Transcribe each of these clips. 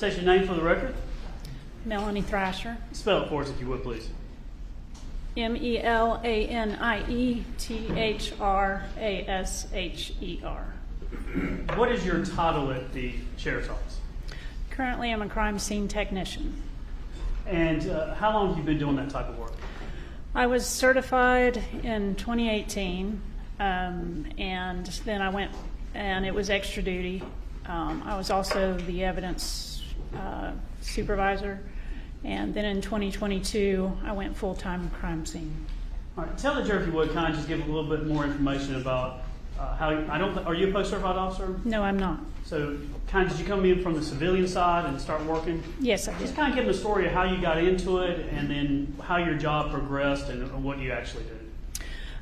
State your name for the record. Melanie Thrasher. Spell it for us if you would, please. Melanie-Thrasher. What is your title at the Sheriff's Office? Currently, I'm a crime scene technician. And how long have you been doing that type of work? I was certified in 2018, and then I went, and it was extra duty. I was also the evidence supervisor, and then in 2022, I went full-time crime scene. All right, tell the jury if you would, kind of just give a little bit more information about how. Are you a post-certified officer? No, I'm not. So, kind of, did you come in from the civilian side and start working? Yes, I did. Just kind of give them a story of how you got into it, and then how your job progressed, and what you actually did.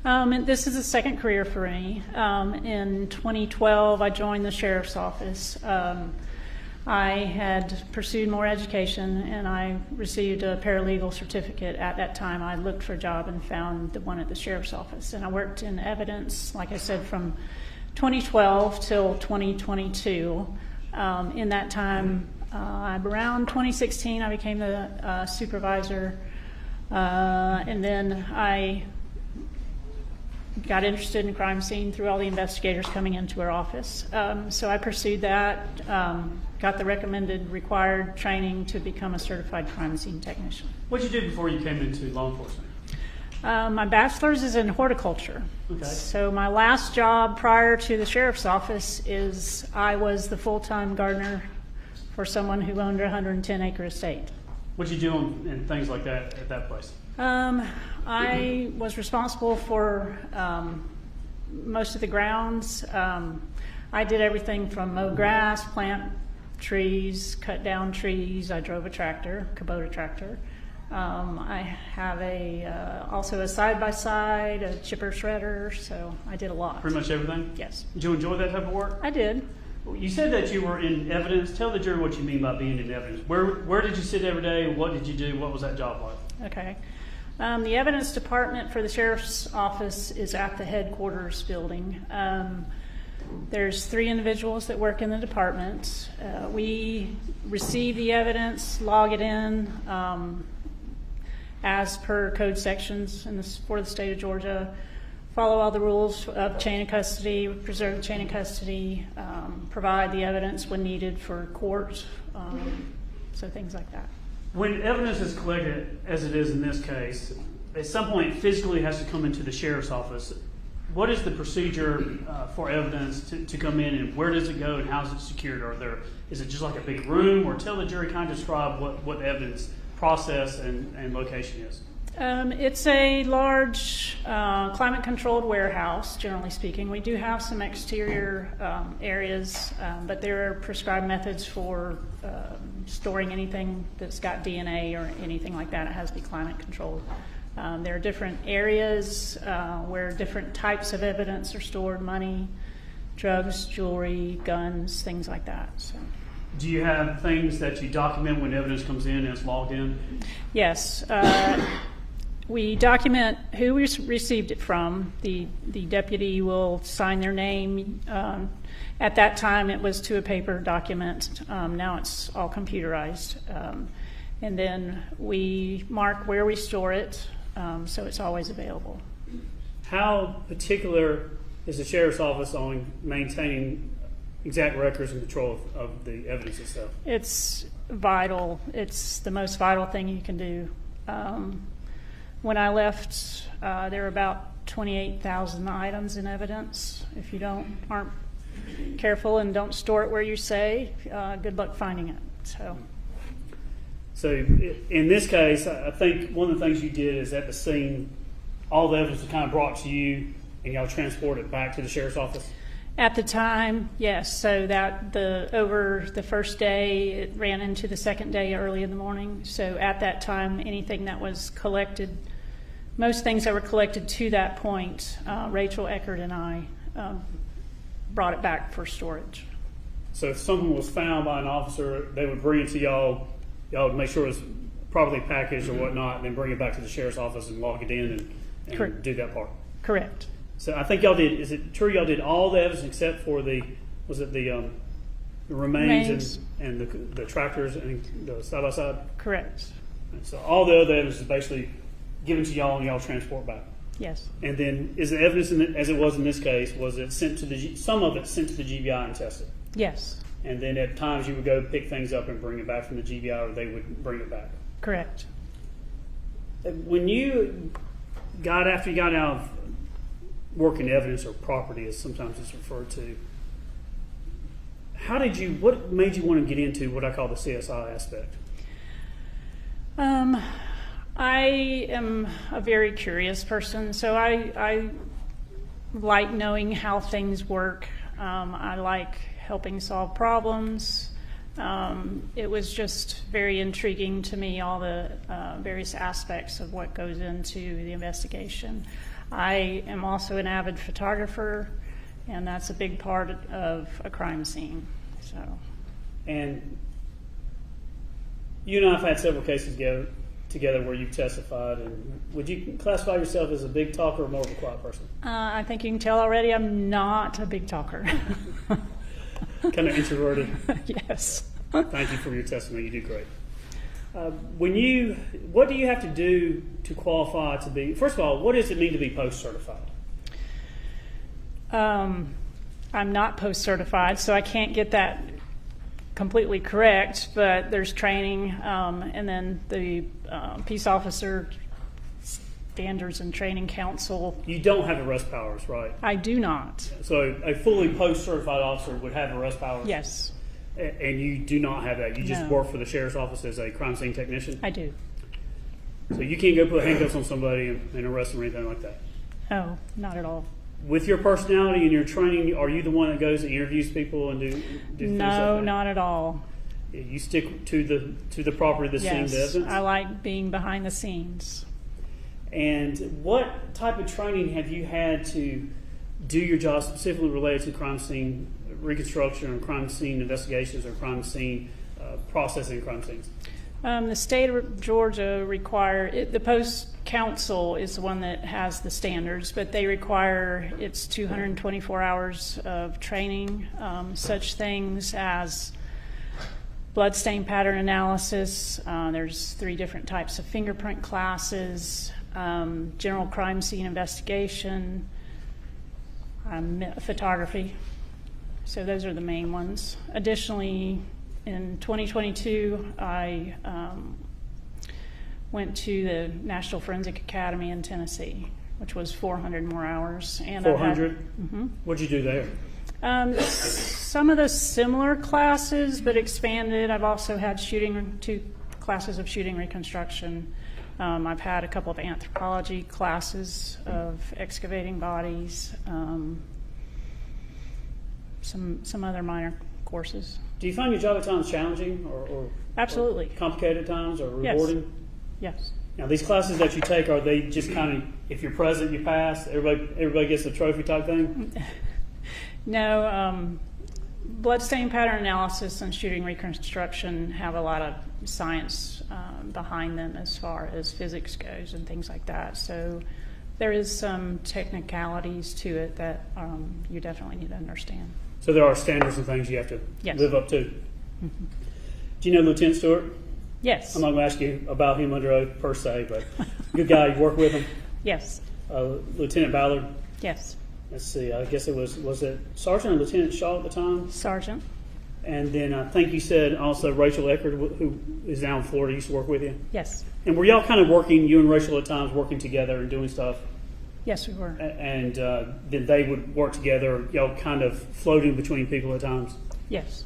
And this is a second career for me. In 2012, I joined the Sheriff's Office. I had pursued more education, and I received a paralegal certificate. At that time, I looked for a job and found the one at the Sheriff's Office. And I worked in evidence, like I said, from 2012 till 2022. In that time, around 2016, I became the supervisor. And then I got interested in crime scene through all the investigators coming into our office. So I pursued that, got the recommended required training to become a certified crime scene technician. What did you do before you came into law enforcement? My bachelor's is in horticulture. Okay. So my last job prior to the Sheriff's Office is I was the full-time gardener for someone who owned a 110-acre estate. What did you do and things like that at that place? I was responsible for most of the grounds. I did everything from mow grass, plant trees, cut down trees. I drove a tractor, Kubota tractor. I have also a side-by-side, a chipper shredder, so I did a lot. Pretty much everything? Yes. Did you enjoy that type of work? I did. You said that you were in evidence. Tell the jury what you mean by being in evidence. Where did you sit every day? What did you do? What was that job like? Okay. The evidence department for the Sheriff's Office is at the headquarters building. There's 3 individuals that work in the department. We receive the evidence, log it in as per code sections for the state of Georgia, follow all the rules of chain of custody, preserve the chain of custody, provide the evidence when needed for court, so things like that. When evidence is collected, as it is in this case, at some point physically has to come into the Sheriff's Office. What is the procedure for evidence to come in, and where does it go, and how is it secured? Is it just like a big room, or tell the jury, kind of describe what the evidence process and location is? It's a large climate-controlled warehouse, generally speaking. We do have some exterior areas, but there are prescribed methods for storing anything that's got DNA or anything like that. It has to be climate-controlled. There are different areas where different types of evidence are stored: money, drugs, jewelry, guns, things like that. So. Do you have things that you document when evidence comes in and it's logged in? Yes. We document who we received it from. The deputy will sign their name. At that time, it was to a paper document. Now it's all computerized. And then we mark where we store it, so it's always available. How particular is the Sheriff's Office on maintaining exact records and control of the evidence itself? It's vital. It's the most vital thing you can do. When I left, there were about 28,000 items in evidence. If you aren't careful and don't store it where you say, good luck finding it. So in this case, I think one of the things you did is at the scene, all the evidence was kind of brought to you, and y'all transport it back to the Sheriff's Office? At the time, yes. So that over the first day, it ran into the second day early in the morning. So at that time, anything that was collected, most things that were collected to that point, Rachel Eckert and I brought it back for storage. So if something was found by an officer, they would bring it to y'all. Y'all would make sure it was properly packaged or whatnot, and then bring it back to the Sheriff's Office and log it in and do that part. Correct. So I think y'all did. Is it true y'all did all the evidence except for the the remains Remains. and the tractors and the side-by-side? Correct. And so all the other evidence is basically given to y'all and y'all transport back. Yes. And then is the evidence, as it was in this case, was it sent to some of it sent to the GBI and tested? Yes. And then at times you would go pick things up and bring it back from the GBI, or they would bring it back. Correct. When you got out of working evidence or property, as sometimes it's referred to, what made you want to get into what I call the CSI aspect? I am a very curious person, so I like knowing how things work. I like helping solve problems. It was just very intriguing to me, all the various aspects of what goes into the investigation. I am also an avid photographer, and that's a big part of a crime scene. So, And you and I have had several cases together where you've testified. And would you classify yourself as a big talker or more of a quiet person? I think you can tell already I'm not a big talker. Kind of introverted. Yes. Thank you for your testimony. You do great. What do you have to do to qualify to be? First of all, what does it mean to be post-certified? I'm not post-certified, so I can't get that completely correct, but there's training, and then the Peace Officer Standards and Training Council. You don't have arrest powers, right? I do not. So a fully post-certified officer would have arrest powers? Yes, And you do not have that? You just No. work for the Sheriff's Office as a crime scene technician? I do. So you can't go put handcuffs on somebody and arrest them or anything like that? Oh, not at all. With your personality and your training, are you the one that goes and interviews people and do things like No, that? not at all. You stick to the property, the scene, the Yes, evidence? I like being behind the scenes. And what type of training have you had to do your job specifically related to crime scene reconstruction or crime scene investigations or crime scene processing crime scenes? The state of Georgia the post council is the one that has the standards, but they require it's 224 hours of training, such things as bloodstain pattern analysis. There's 3 different types of fingerprint classes, general crime scene investigation, photography. So those are the main ones. Additionally, in 2022, I went to the National Forensic Academy in Tennessee, which was 400 more hours. And 400? What'd you do there? Some of the similar classes, but expanded. I've also had 2 classes of shooting reconstruction. I've had a couple of anthropology classes of excavating bodies, some other minor courses. Do you find your job at times challenging or Absolutely. or complicated at times or Yes. rewarding? Yes. Now, these classes that you take, are they just kind of, if you're present, you pass, everybody gets a trophy type thing? No, bloodstain pattern analysis and shooting reconstruction have a lot of science behind them as far as physics goes and things like that. So there is some technicalities to it that you definitely need to understand. So there are standards and things you have to Yes. live up to. Do you know Lieutenant Stewart? Yes. I'm not going to ask you about him under oath per se, but good guy. You work with him. Yes. Lieutenant Ballard. Yes. Let's see. I guess it was it Sergeant or Lieutenant Shaw at the time? Sergeant. And then I think you said also Rachel Eckert, who is now in Florida, used to work with you. Yes. And were y'all kind of working, you and Rachel at times, working together and doing stuff? Yes, we were. And then they would work together, y'all kind of floating between people at times? Yes.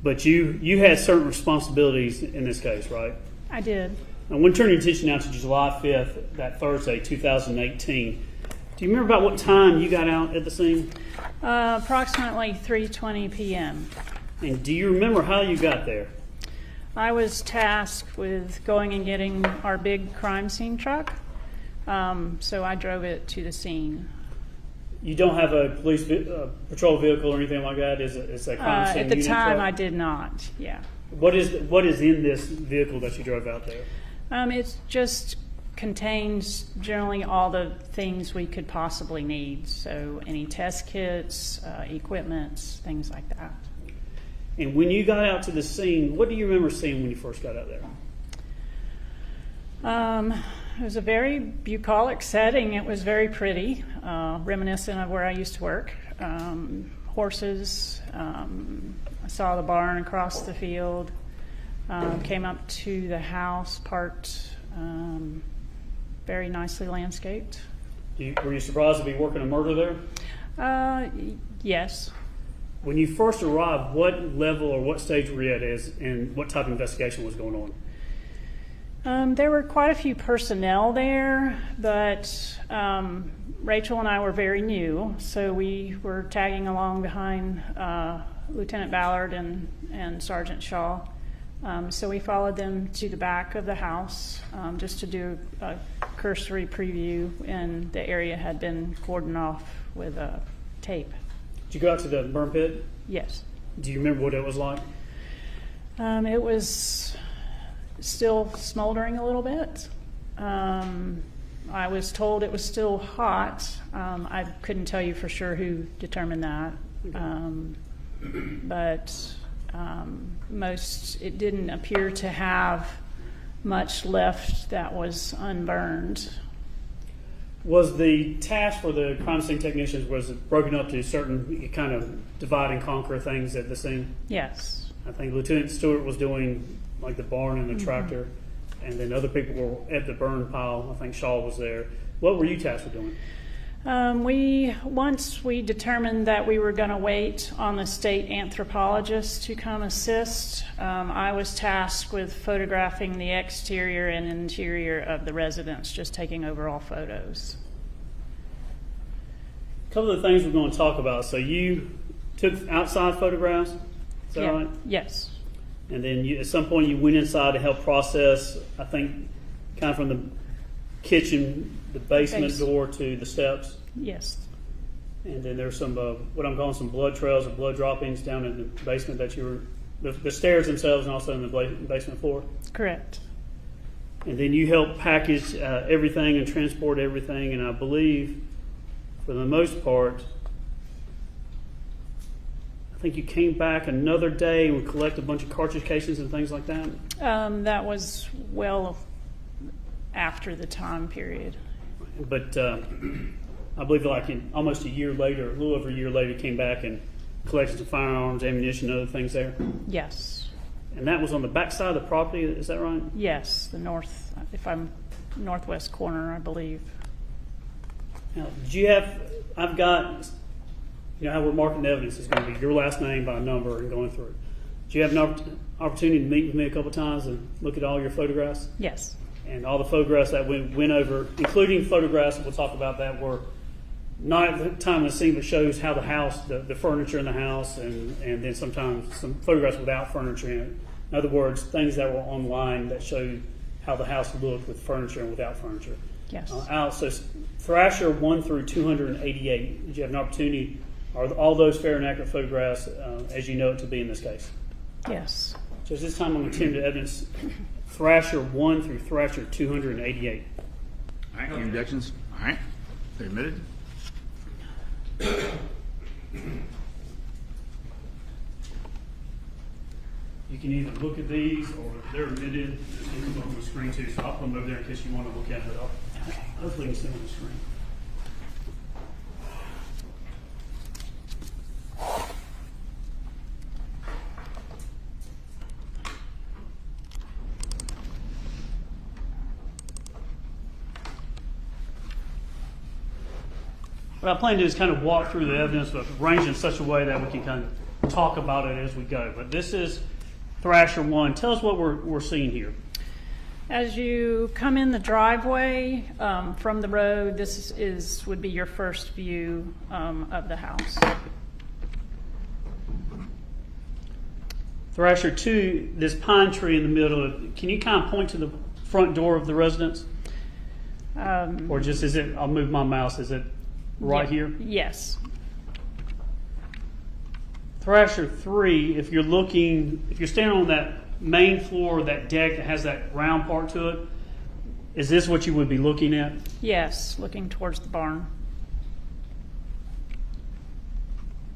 But you had certain responsibilities in this case, right? I did. I want to turn your attention now to July 5th, that Thursday, 2018. Do you remember about what time you got out at the scene? Approximately 3:20 p.m. And do you remember how you got there? I was tasked with going and getting our big crime scene truck, so I drove it to the scene. You don't have a police patrol vehicle or anything like that? It's a crime scene At the unit time, truck? I did not. Yeah. What is in this vehicle that you drove out there? It just contains generally all the things we could possibly need. So any test kits, equipment, things like that. And when you got out to the scene, what do you remember seeing when you first got out there? It was a very bucolic setting. It was very pretty, reminiscent of where I used to work. Horses. I saw the barn across the field. Came up to the house, parked, very nicely landscaped. Were you surprised to be working a murder there? Yes. When you first arrived, what level or what stage were you at and what type of investigation was going on? There were quite a few personnel there, but Rachel and I were very new, so we were tagging along behind Lieutenant Ballard and Sergeant Shaw. So we followed them to the back of the house just to do a cursory preview, and the area had been cordoned off with tape. Did you go out to the burn pit? Yes. Do you remember what it was like? It was still smoldering a little bit. I was told it was still hot. I couldn't tell you for sure who determined that. But it didn't appear to have much left that was unburned. Was the task for the crime scene technicians, was it broken up to certain kind of divide and conquer things at the scene? Yes. I think Lieutenant Stewart was doing like the barn and the tractor, and then other people were at the burn pile. I think Shaw was there. What were you tasked with doing? Once we determined that we were going to wait on the state anthropologist to come assist, I was tasked with photographing the exterior and interior of the residence, just taking overall photos. A couple of the things we're going to talk about. So you took outside photographs, is that right? Yes. And then at some point you went inside to help process, I think, kind of from the kitchen, the basement door to the steps. Yes. And then there's some, what I'm calling some blood trails or blood droppings down in the basement that the stairs themselves and also in the basement floor. Correct. And then you help package everything and transport everything. And I believe, for the most part, I think you came back another day and would collect a bunch of cartridge cases and things like that. That was well after the time period. But I believe like almost a year later, a little over a year later, came back and collected some firearms, ammunition, and other things there. Yes. And that was on the back side of the property, is that right? Yes, the northwest corner, I believe. Now, I've got, how we're marking the evidence is going to be your last name by number and going through. Do you have an opportunity to meet with me a couple times and look at all your photographs? Yes. And all the photographs that we went over, including photographs, we'll talk about that, were not at the time of the scene, but shows how the house, the furniture in the house, and then sometimes some photographs without furniture in it. In other words, things that were online that showed how the house looked with furniture and without furniture. Yes. So Thrasher 1 through 288, did you have an opportunity, are all those fair and accurate photographs as you know it to be in this case? Yes. So this time I'm going to attempt to evidence Thrasher 1 through Thrasher 288. All right, any objections? All right, they're admitted. You can either look at these or they're admitted. They're on the screen too, so I'll put them over there in case you want to look at it. Hopefully you can see them on the screen. What I plan to do is kind of walk through the evidence, but arrange in such a way that we can kind of talk about it as we go. But this is Thrasher 1. Tell us what we're seeing here. As you come in the driveway from the road, this would be your first view of the house. Thrasher 2, this pine tree in the middle, can you kind of point to the front door of the residence? Or just I'll move my mouse, is it right here? Yes. Thrasher 3, if you're standing on that main floor, that deck that has that round part to it, is this what you would be looking at? Yes, looking towards the barn.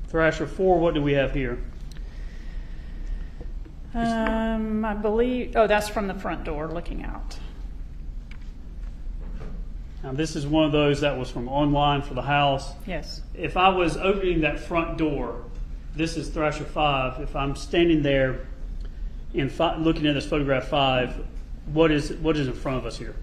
Thrasher 4, what do we have here? I believe, oh, that's from the front door looking out. Now, this is one of those that was from online for the house. Yes. If I was opening that front door, this is Thrasher 5. If I'm standing there and looking at this photograph 5, what is in front of us here?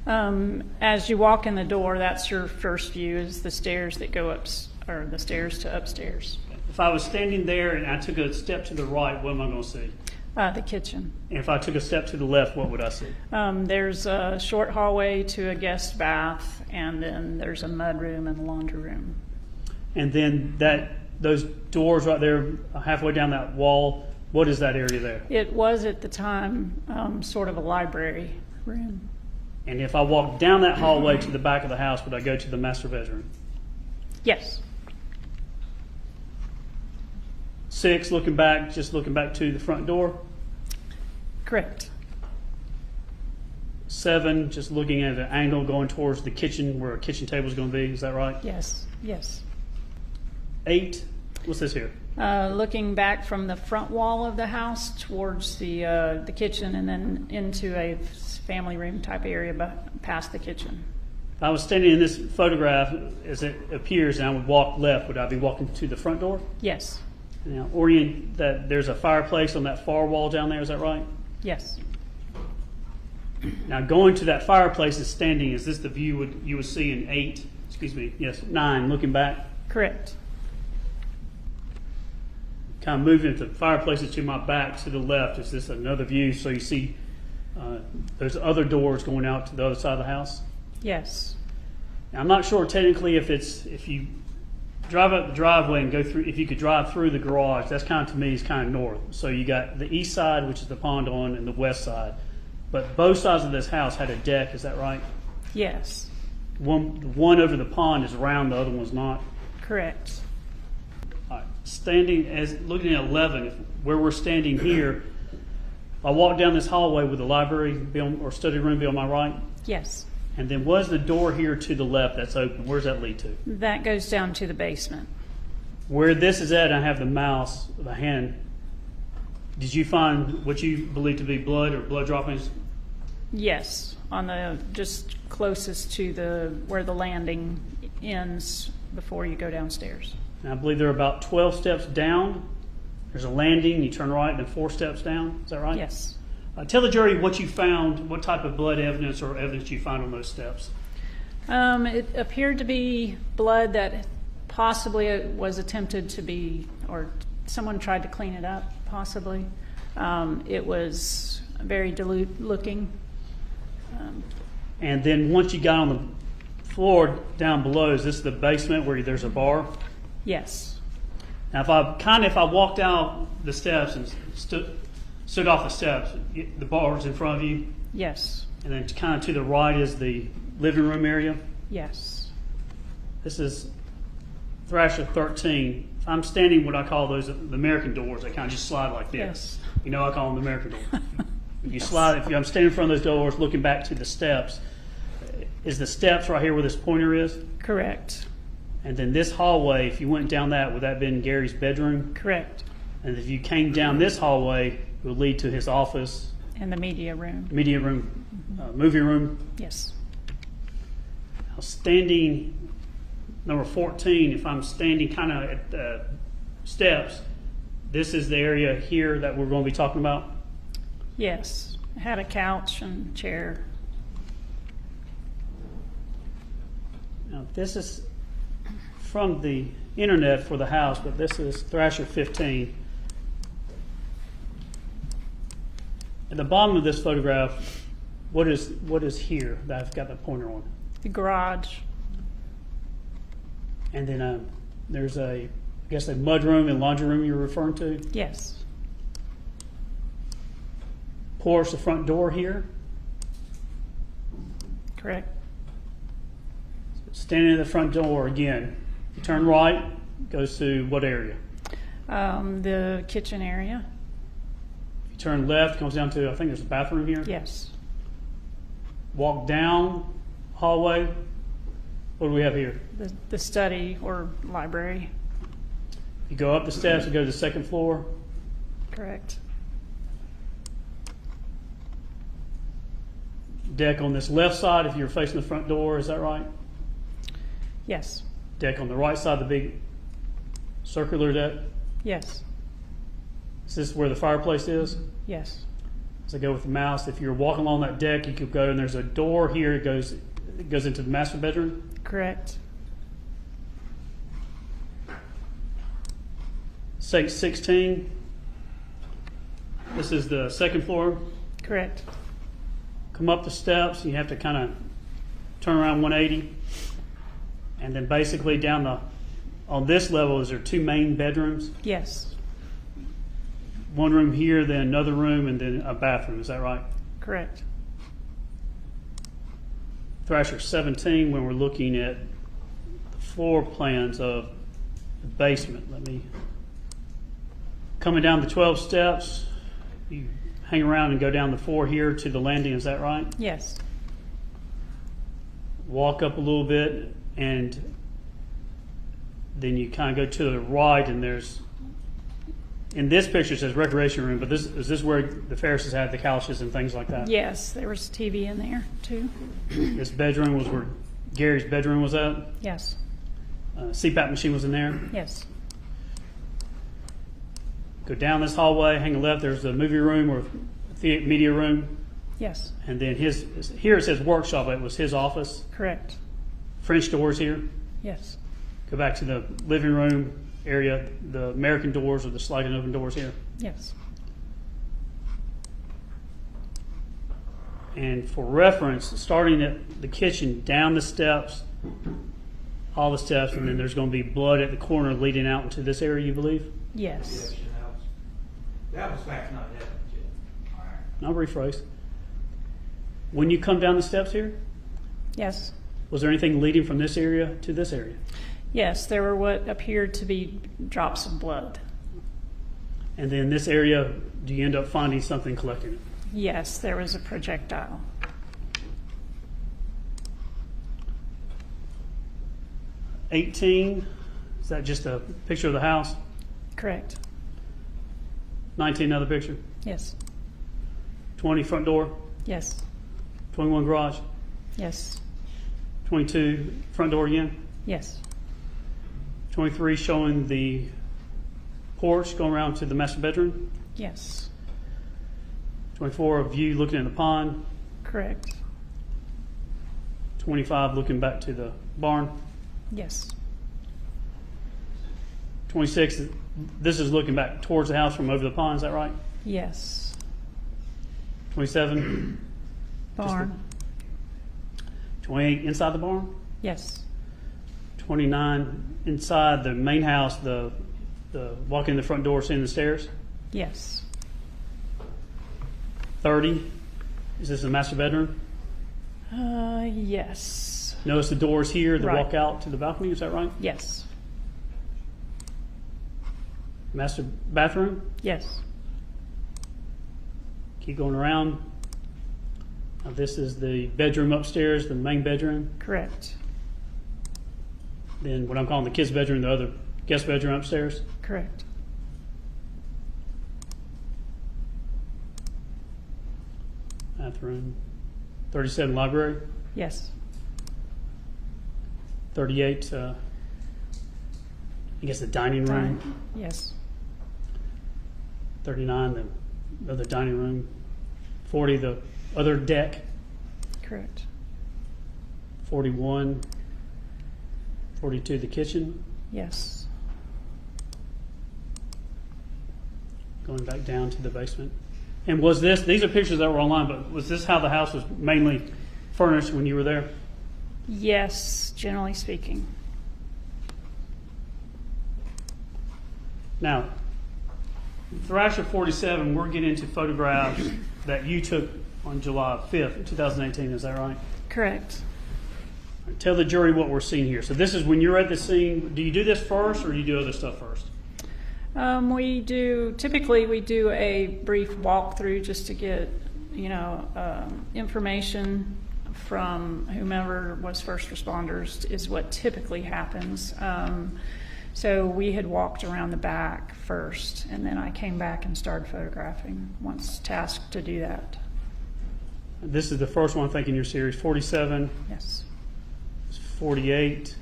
As you walk in the door, that's your first view, is the stairs that go up, or the stairs to upstairs. If I was standing there and I took a step to the right, what am I going to see? The kitchen. And if I took a step to the left, what would I see? There's a short hallway to a guest bath, and then there's a mud room and a laundry room. And then those doors right there, halfway down that wall, what is that area there? It was at the time sort of a library room. And if I walked down that hallway to the back of the house, would I go to the master bedroom? Yes. 6, looking back to the front door. Correct. 7, just looking at an angle going towards the kitchen where a kitchen table is going to be. Is that right? Yes. Yes. 8, what's this here? Looking back from the front wall of the house towards the kitchen, and then into a family room type area past the kitchen. If I was standing in this photograph as it appears and I would walk left, would I be walking to the front door? Yes. Now, that there's a fireplace on that far wall down there, is that right? Yes. Now, going to that fireplace is standing, is this the view you would see in 9, looking back? Correct. Kind of moving the fireplaces to my back to the left, is this another view? So you see there's other doors going out to the other side of the house? Yes. Now, I'm not sure technically if you drive up the driveway and go through, if you could drive through the garage, that's kind of, to me, is kind of north. So you got the east side, which is the pond on, and the west side. But both sides of this house had a deck, is that right? Yes. One over the pond is round, the other one's not. Correct. All right. Looking at 11, where we're standing here, if I walk down this hallway, would the library or study room be on my right? Yes. And then was the door here to the left that's open? Where does that lead to? That goes down to the basement. Where this is at, I have the mouse, the hand. Did you find what you believe to be blood or blood droppings? Yes, on the just closest to where the landing ends before you go downstairs. And I believe there are about 12 steps down. There's a landing, you turn right, then 4 steps down. Is that right? Yes. Tell the jury what you found, what type of blood evidence or evidence you found on those steps. It appeared to be blood that possibly was attempted to be, or someone tried to clean it up, possibly. It was very dilute looking. And then once you got on the floor down below, is this the basement where there's a bar? Yes. Now, if I walked out the steps and stood off the steps, the bar's in front of you, Yes. and then kind of to the right is the living room area. Yes. This is Thrasher 13. I'm standing what I call those the American doors. They kind of just slide like this. Yes. You know, I call them the American doors. If I'm standing in front of those doors looking back to the steps, is the steps right here where this pointer is? Correct. And then this hallway, if you went down that, would that have been Gary's bedroom? Correct. And if you came down this hallway, it would lead to his office, And the media room. media room, movie room. Yes. Now, standing, number 14, if I'm standing kind of at the steps, this is the area here that we're going to be talking about. Yes. It had a couch and chair. Now, this is from the internet for the house, but this is Thrasher 15. At the bottom of this photograph, what is here that I've got the pointer on? The garage. And then there's a mud room and laundry room you're referring to. Yes. Porch, the front door here. Correct. Standing at the front door again. You turn right, goes to what area? The kitchen area. If you turn left, comes down to, I think there's a bathroom here. Yes. Walk down hallway. What do we have here? The study or library. You go up the steps and go to the second floor. Correct. deck on this left side if you're facing the front door, is that right? Yes. Deck on the right side, the big circular deck? Yes. Is this where the fireplace is? Yes. As I go with the mouse, if you're walking along that deck, you could go and there's a door here, it goes into the master bedroom? Correct. Say 16. This is the second floor. Correct. Come up the steps, you have to kind of turn around 180. And then basically on this level, is there 2 main bedrooms? Yes. One room here, then another room, and then a bathroom. Is that right? Correct. Thrasher 17, when we're looking at the floor plans of the basement. Coming down the 12 steps, you hang around and go down the 4 here to the landing. Is that right? Yes. Walk up a little bit, and then you kind of go to the right, and there's, in this picture it says recreation room, but is this where the Farrises had the couches and things like that? Yes, there was a TV in there too. This bedroom was where Gary's bedroom was at? Yes. CPAP machine was in there? Yes. Go down this hallway, hang a left, there's the movie room or media room, Yes. and then here it says workshop, it was his office. Correct. French doors here. Yes. Go back to the living room area, the American doors or the sliding open doors here. Yes. And for reference, starting at the kitchen, down the steps, all the steps, and then there's going to be blood at the corner leading out into this area, you believe? Yes. Yes, that was fact, not evidence yet. I'll rephrase. When you come down the steps here, Yes. was there anything leading from this area to this area? Yes, there were what appeared to be drops of blood. And then this area, do you end up finding something collecting it? Yes, there was a projectile. $18, is that just a picture of the house? Correct. 19, another picture. Yes. 20, front door. Yes. 21, garage. Yes. 22, front door again. Yes. 23, showing the porch going around to the master bedroom. Yes. 24, a view looking at the pond. Correct. 25, looking back to the barn. Yes. 26, this is looking back towards the house from over the pond, is that right? Yes. 27, Barn. 28, inside the barn. Yes. 29, inside the main house, the walking in the front door, seeing the stairs. Yes. 30, is this the master bedroom? Yes. Notice the doors here that Right. walk out to the balcony, is that right? Yes. Master bathroom, Yes. keep going around. Now this is the bedroom upstairs, the main bedroom. Correct. Then what I'm calling the kids' bedroom, the other guest bedroom upstairs. Correct. Bathroom. 37, library. Yes. 38, I guess the dining room. Yes. 39, the other dining room. 40, the other deck. Correct. 41, 42, the kitchen. Yes. Going back down to the basement. And was this, these are pictures that were online, but was this how the house was mainly furnished when you were there? Yes, generally speaking. Now, Thrasher 47, we're getting into photographs that you took on July 5th, 2018, is that right? Correct. Tell the jury what we're seeing here. So this is when you're at the scene. Do you do this first or do you do other stuff first? Typically we do a brief walkthrough just to get, information from whomever was first responders is what typically happens. So we had walked around the back first, and then I came back and started photographing once tasked to do that. This is the first one I think in your series. 47, Yes. 48,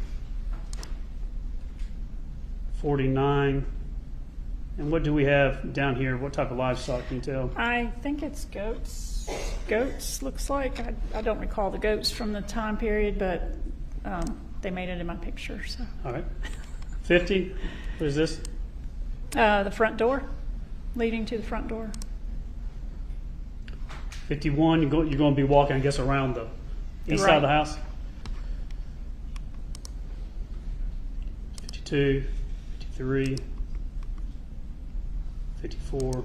49. And what do we have down here? What type of livestock can you tell? I think it's goats. Goats, looks like. I don't recall the goats from the time period, but they made it in my picture. So All right. 50, what is this? the front door, leading to the front door. 51, you're going to be walking, I guess, around the east side of the Right. house. 52, 53, 54,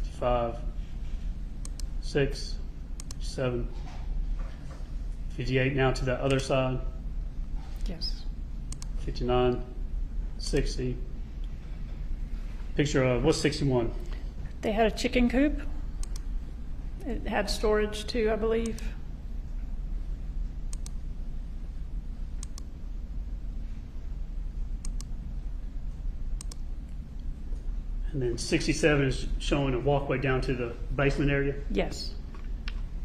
55, 6, 7, 58 now to the other side, Yes. 59, 60. Picture of, what's 61? They had a chicken coop. It had storage too, I believe. And then 67 is showing a walkway down to the basement area. Yes.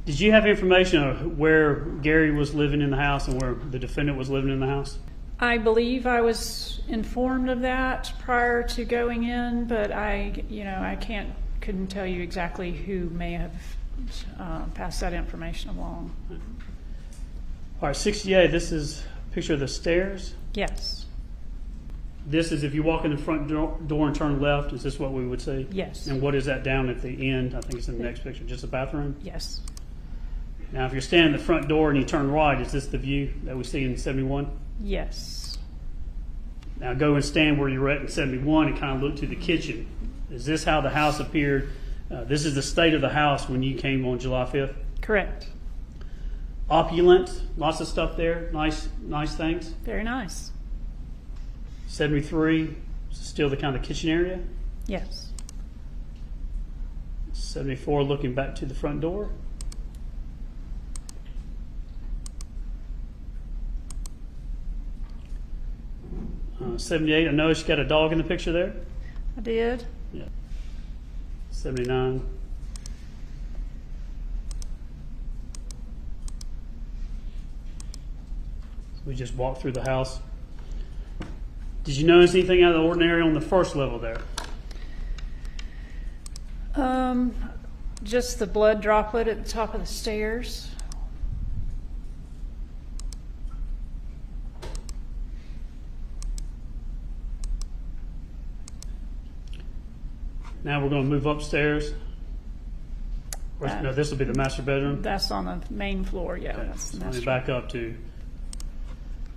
Did you have information of where Gary was living in the house and where the defendant was living in the house? I believe I was informed of that prior to going in, but I couldn't tell you exactly who may have passed that information along. All right, 68, this is a picture of the stairs. Yes. This is if you walk in the front door and turn left, is this what we would see? Yes. And what is that down at the end? I think it's in the next picture, just a bathroom. Yes. Now, if you're standing at the front door and you turn right, is this the view that we see in 71? Yes. Now go and stand where you're at in 71 and kind of look to the kitchen. Is this how the house appeared? This is the state of the house when you came on July 5th. Correct. Opulent, lots of stuff there, nice things. Very nice. 73, still the kind of kitchen area. Yes. 74, looking back to the front door. Uh, 78, I noticed you got a dog in the picture there. I did. Yeah. 79. So we just walked through the house. Did you notice anything out of the ordinary on the first level there? Just the blood droplet at the top of the stairs. Now we're going to move upstairs. No, this will be the master bedroom. That's on the main floor, yeah. Okay, That's the so let me master. back up to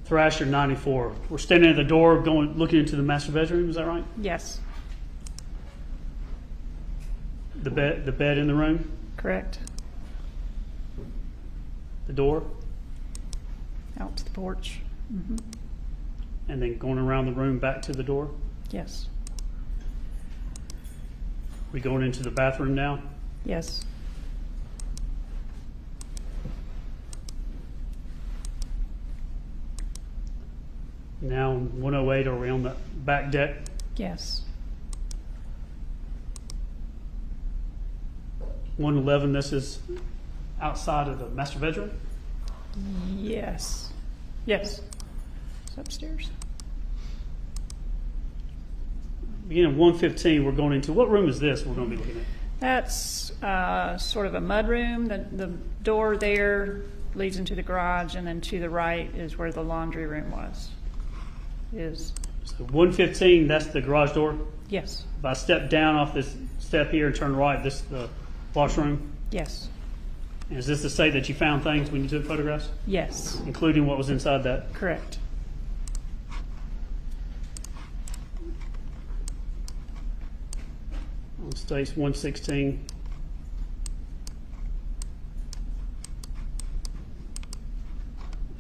Thrasher 94. We're standing at the door, looking into the master bedroom. Is that right? Yes, The bed in the room, correct. the door, Out to the porch. Hmm. and then going around the room back to the door. Yes. We going into the bathroom now. Yes. Now 108, are we on the back deck? Yes. 111, this is outside of the master bedroom. Yes. Yes. It's upstairs. Beginning of 115, we're going into, what room is this we're going to be looking at? That's sort of a mud room. The door there leads into the garage, and then to the right is where the laundry room is. So 115, that's the garage door. Yes. If I step down off this step here and turn right, this is the washroom. Yes. And is this the state that you found things when you took photographs, Yes. including what was inside that? Correct. On states 116.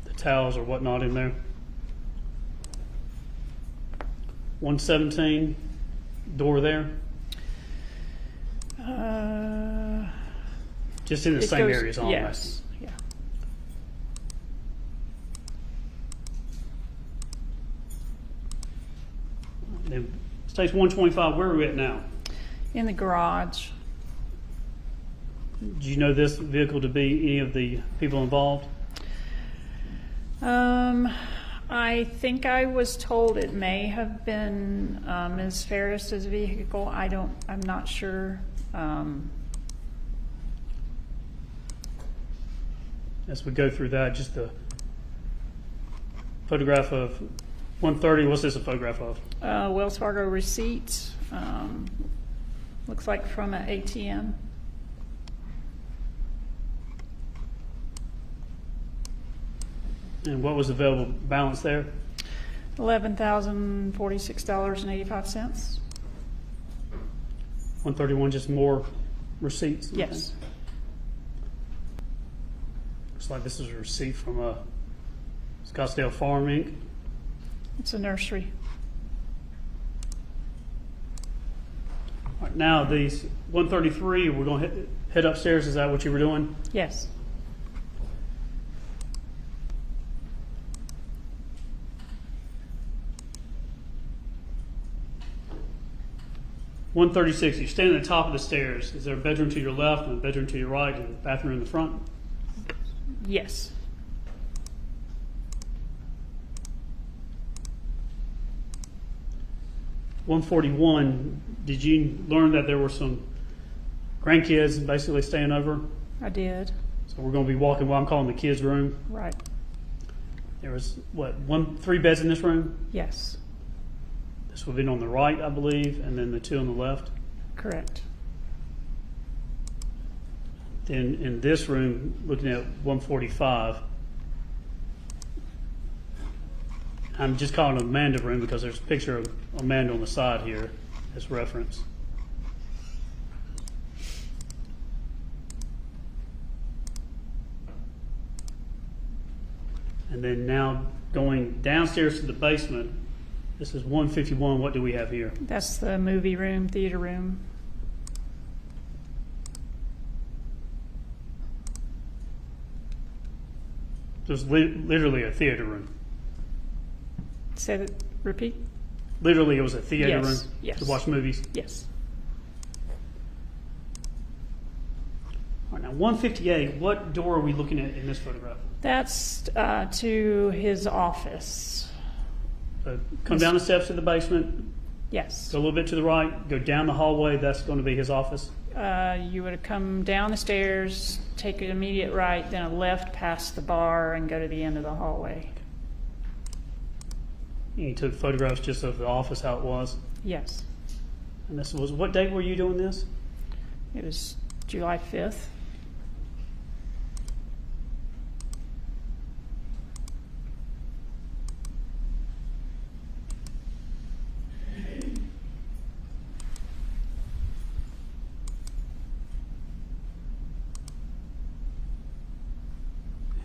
The towels or whatnot in there. 117, door there. Just in the It same goes- areas, all Yes. Yeah. Then states 125, where are we at now? In the garage. Do you know this vehicle to be any of the people involved? I think I was told it may have been Ms. Farris's vehicle. I'm not sure. As we go through that, just the photograph of 130, what's this a photograph of? Wells Fargo receipt. Looks like from an ATM. And what was the available balance there? $11,046.85. 131, just more receipts? Yes. Looks like this is a receipt from Scottsdale Farm Inc. It's a nursery. All right, now these 133, we're going to head upstairs. Is that what you were doing? Yes. $136, you're standing at the top of the stairs. Is there a bedroom to your left and a bedroom to your right and a bathroom in the front? Yes. $141, did you learn that there were some grandkids basically staying over? I did. So we're going to be walking what I'm calling the kids' room. Right. There was, 3 beds in this room? Yes. This would have been on the right, I believe, and then the 2 on the left. Correct. Then in this room, looking at 145, I'm just calling it Amanda room because there's a picture of Amanda on the side here as reference. And then now going downstairs to the basement, this is 151. What do we have here? That's the movie room, theater room. There's literally a theater room. Say that, repeat? Literally, it was a theater Yes, room yes. to watch movies. Yes. All right, now 158, what door are we looking at in this photograph? That's to his office. Come down the steps to the basement, Yes. go a little bit to the right, go down the hallway, that's going to be his office. You would have come down the stairs, take an immediate right, then a left past the bar, and go to the end of the hallway. And you took photographs just of the office, how it was. Yes. And this was, what date were you doing this? It was July 5th.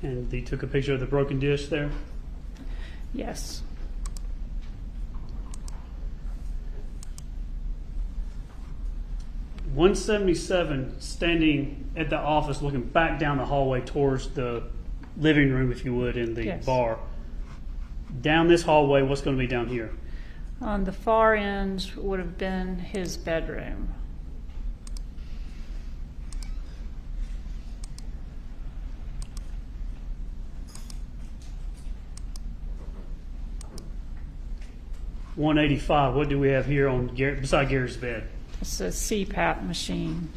And they took a picture of the broken dish there. Yes. $177, standing at the office, looking back down the hallway towards the living room, if you would, in the Yes. bar. Down this hallway, what's going to be down here? On the far end would have been his bedroom. $185, what do we have here on beside Gary's bed? It's a CPAP machine.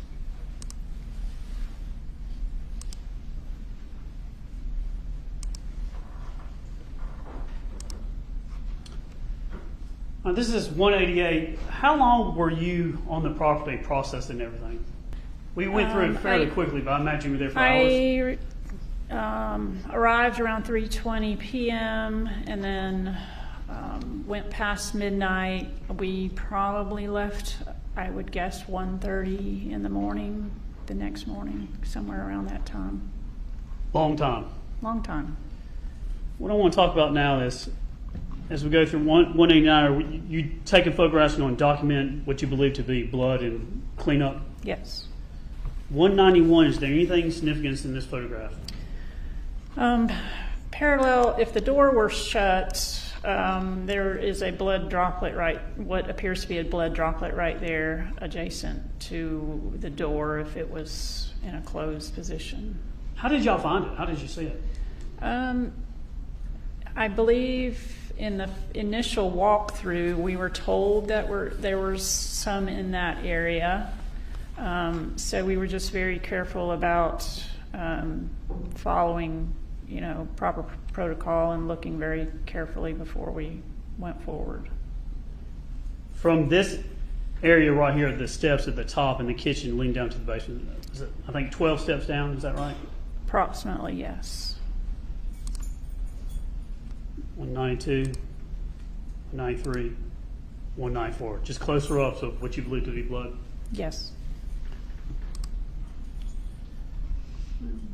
This is 188. How long were you on the property processing everything? We went through it fairly quickly, but I imagine you were there for hours. I arrived around 3:20 p.m. and then went past midnight. We probably left, I would guess, 1:30 in the morning, the next morning, somewhere around that time. Long time. Long time. What I want to talk about now is, as we go through 189, you taking photographs and going to document what you believe to be blood and cleanup. Yes. 191, is there anything significant in this photograph? Parallel, if the door were shut, there is a blood droplet what appears to be a blood droplet right there adjacent to the door if it was in a closed position. How did y'all find it? How did you see it? I believe in the initial walkthrough, we were told that there was some in that area. So we were just very careful about following, proper protocol and looking very carefully before we went forward. From this area right here, the steps at the top and the kitchen leading down to the basement, is it, I think 12 steps down, is that right? Approximately, yes. 192, 193, 194. Just closer up, so what you believe to be blood. Yes.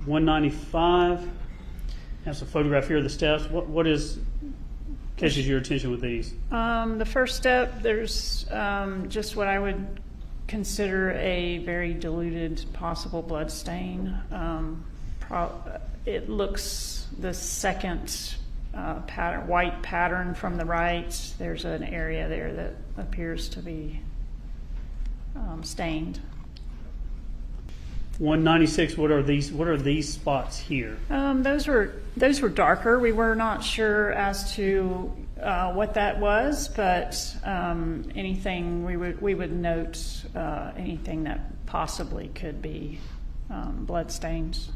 195 has a photograph here of the steps. What catches your attention with these? The first step, there's just what I would consider a very diluted possible blood stain. It looks the second white pattern from the right. There's an area there that appears to be stained. 196. What are these spots here? Those were darker. We were not sure as to what that was, but anything we would note anything that possibly could be blood stains.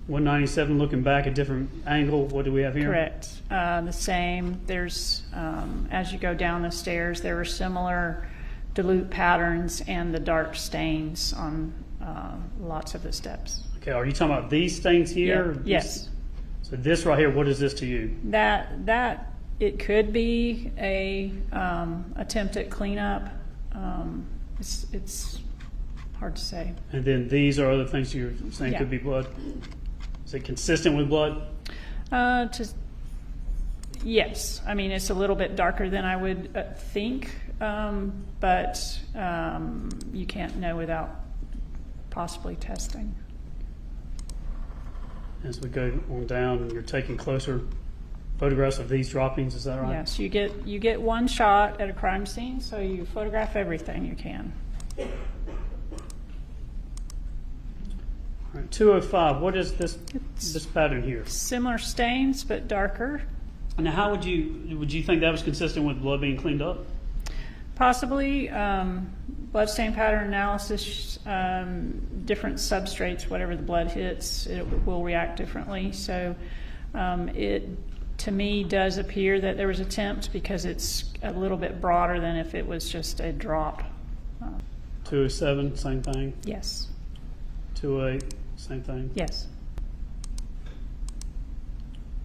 197. Looking back, a different angle. What do we have here? Correct. The same. There's as you go down the stairs, there were similar dilute patterns and the dark stains on lots of the steps. Okay. Are you talking about these stains here? Yeah. Yes. So this right here, what is this to you? That it could be a attempt at cleanup. It's hard to say. And then these are other things you're saying could be blood. Is it consistent with blood? Yes. I mean, it's a little bit darker than I would think, but you can't know without possibly testing. As we go on down, you're taking closer photographs of these droppings. Is that right? Yes. You get one shot at a crime scene, so you photograph everything you can. All right, 205. What is this pattern here? Similar stains, but darker. Now, how would you think that was consistent with blood being cleaned up? Possibly. Bloodstain pattern analysis, different substrates, whatever the blood hits, it will react differently. So it, to me, does appear that there was attempt because it's a little bit broader than if it was just a drop. 207, same thing. Yes. 208, same thing. Yes.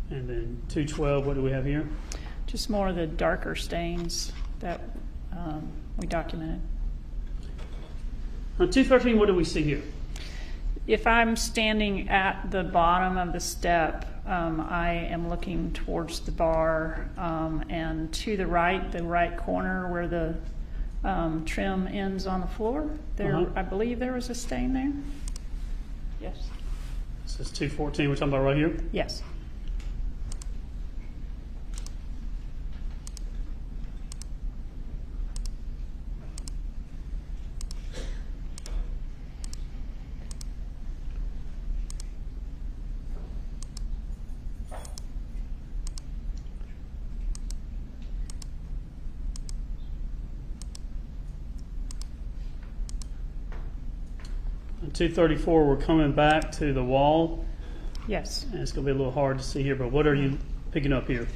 And then 212, what do we have here? Just more of the darker stains that we documented. On 213, what do we see here? If I'm standing at the bottom of the step, I am looking towards the bar, and to the right corner where the trim ends on the floor, there, I believe there was a stain there. Yes. This is 214, we're talking about right here? Yes. On 234, we're coming back to the wall. Yes. And it's going to be a little hard to see here, but what are you picking up here?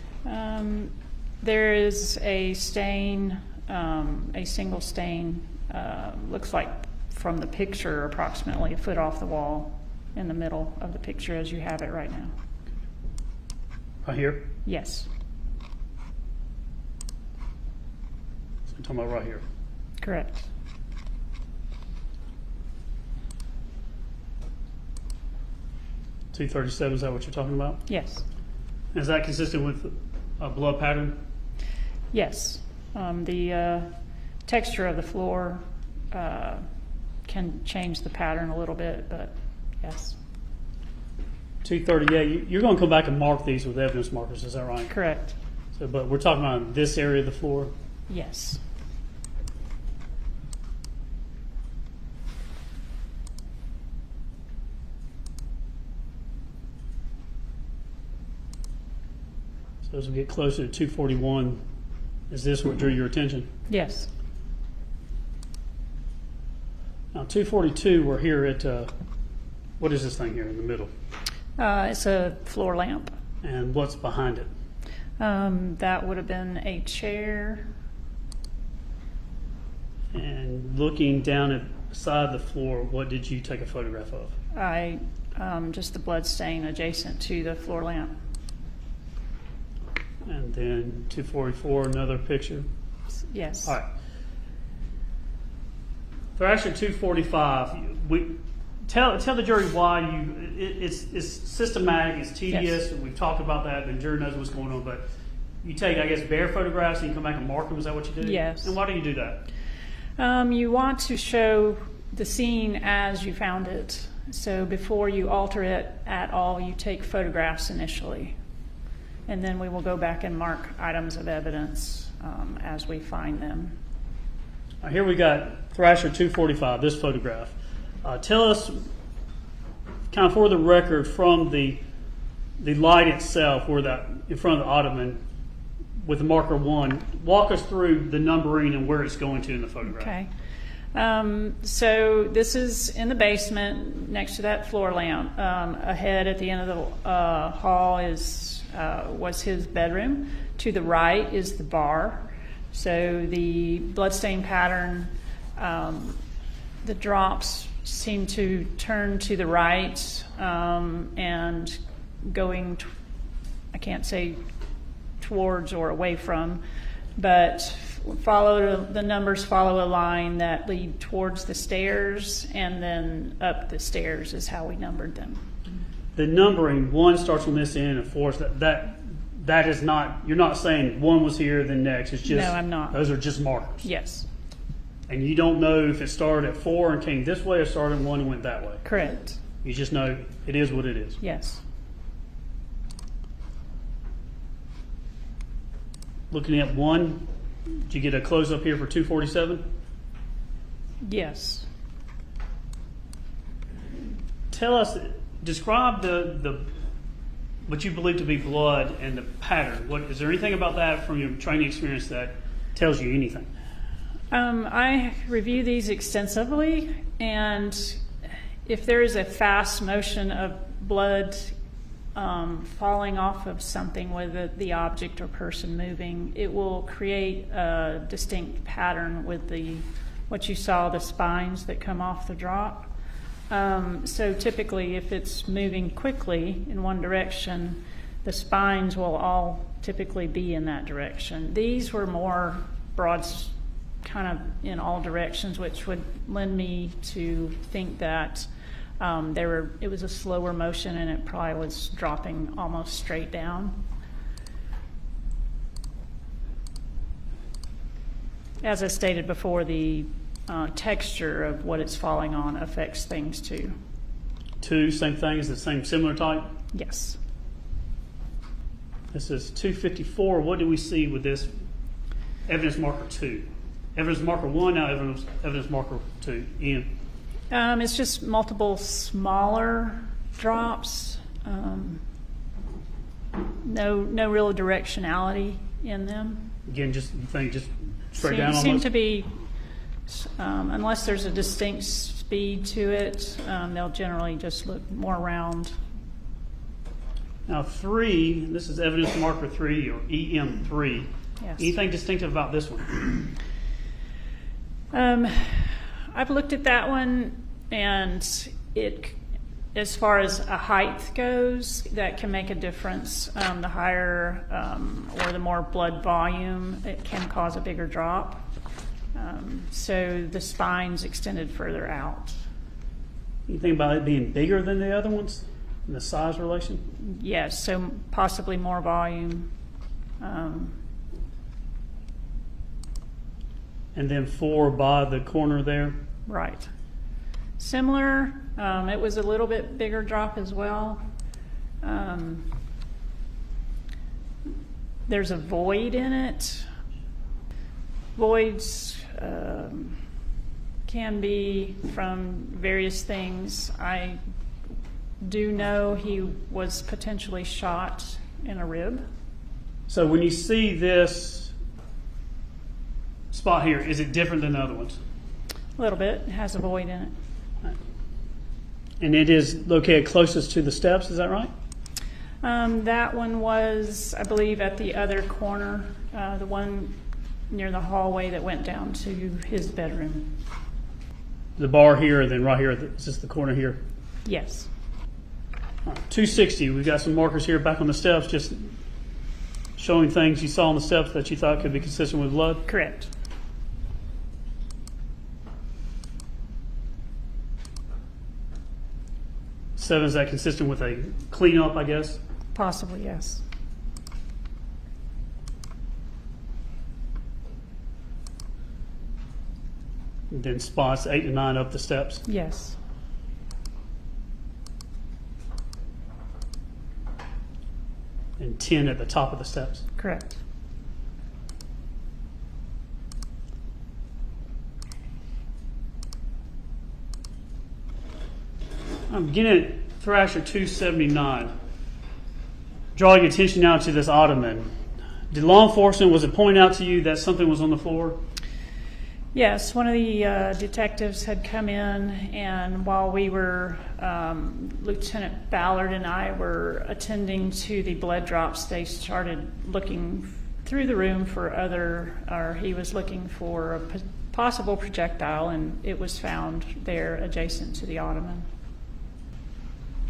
There is a stain, a single stain, looks like from the picture approximately a foot off the wall in the middle of the picture as you have it right now. Right here? Yes. So I'm talking about right here. Correct. .237, is that what you're talking about? Yes. Is that consistent with a blood pattern? Yes. The texture of the floor can change the pattern a little bit, but yes. 238, you're going to come back and mark these with evidence markers, is that right? Correct. So, but we're talking about this area of the floor. Yes. So as we get closer to 241, is this what drew your attention? Yes. Now 242, we're here at, what is this thing here in the middle? It's a floor lamp. And what's behind it? That would have been a chair. And looking down at beside the floor, what did you take a photograph of? Just the blood stain adjacent to the floor lamp. And then 244, another picture. Yes. All right. Thrasher 245. Tell the jury why it's systematic, it's tedious. Yes. We've talked about that. The jury knows what's going on, but you take, I guess, bare photographs and you come back and mark them. Is that what you do? Yes. And why do you do that? You want to show the scene as you found it. So before you alter it at all, you take photographs initially. And then we will go back and mark items of evidence as we find them. All right, here we got Thrasher 245, this photograph. Tell us, kind of for the record, from the light itself, where that in front of the ottoman with the marker 1, walk us through the numbering and where it's going to in the photograph. Okay. So this is in the basement next to that floor lamp. Ahead at the end of the hall was his bedroom. To the right is the bar. So the bloodstain pattern, the drops seem to turn to the right and going, I can't say towards or away from, but the numbers follow a line that lead towards the stairs, and then up the stairs is how we numbered them. The numbering, 1 starts on this end and 4, that is not, you're not saying 1 was here, then next. It's just, No, I'm not. Those are just markers. Yes, And you don't know if it started at 4 and came this way or started at 1 and went that way. correct. You just know it is what it is. Yes. Looking at 1, did you get a close up here for 247? Yes. Tell us, describe the what you believe to be blood and the pattern. What is there anything about that from your training experience that tells you anything? I review these extensively, and if there is a fast motion of blood falling off of something with the object or person moving, it will create a distinct pattern with what you saw, the spines that come off the drop. So typically, if it's moving quickly in one direction, the spines will all typically be in that direction. These were more broad, kind of in all directions, which would lend me to think that it was a slower motion and it probably was dropping almost straight down. As I stated before, the texture of what it's falling on affects things too. 2, same thing, is the same similar type? Yes. This is 254. What do we see with this evidence marker 2? Evidence marker 1, now evidence marker 2. Ian? It's just multiple smaller drops. No real directionality in them. Again, just you think just straight down Seem almost? to be, unless there's a distinct speed to it, they'll generally just look more round. Now 3, this is evidence marker 3 or EM3. Yes. Anything distinctive about this one? I've looked at that one, and as far as a height goes, that can make a difference. The higher or the more blood volume, it can cause a bigger drop. So the spine's extended further out. Anything about it being bigger than the other ones in the size relation? Yes, so possibly more volume. And then 4 by the corner there? Right. Similar, it was a little bit bigger drop as well. there's a void in it. Voids can be from various things. I do know he was potentially shot in a rib. So when you see this spot here, is it different than the other ones? A little bit. It has a void in it. And it is located closest to the steps, is that right? That one was, I believe, at the other corner, the one near the hallway that went down to his bedroom. The bar here, and then right here, is this the corner here? Yes. All right, 260, we've got some markers here back on the steps, just showing things you saw on the steps that you thought could be consistent with blood. Correct. Seven, is that consistent with a cleanup, I guess? Possibly, yes. And then spots 8 and 9 up the steps. Yes. And 10 at the top of the steps. Correct. I'm beginning at Thrasher 279. Drawing attention now to this ottoman. Did law enforcement, was it pointed out to you that something was on the floor? Yes, one of the detectives had come in, and while we were, Lieutenant Ballard and I were attending to the blood drops, they started looking through the room for he was looking for a possible projectile, and it was found there adjacent to the ottoman.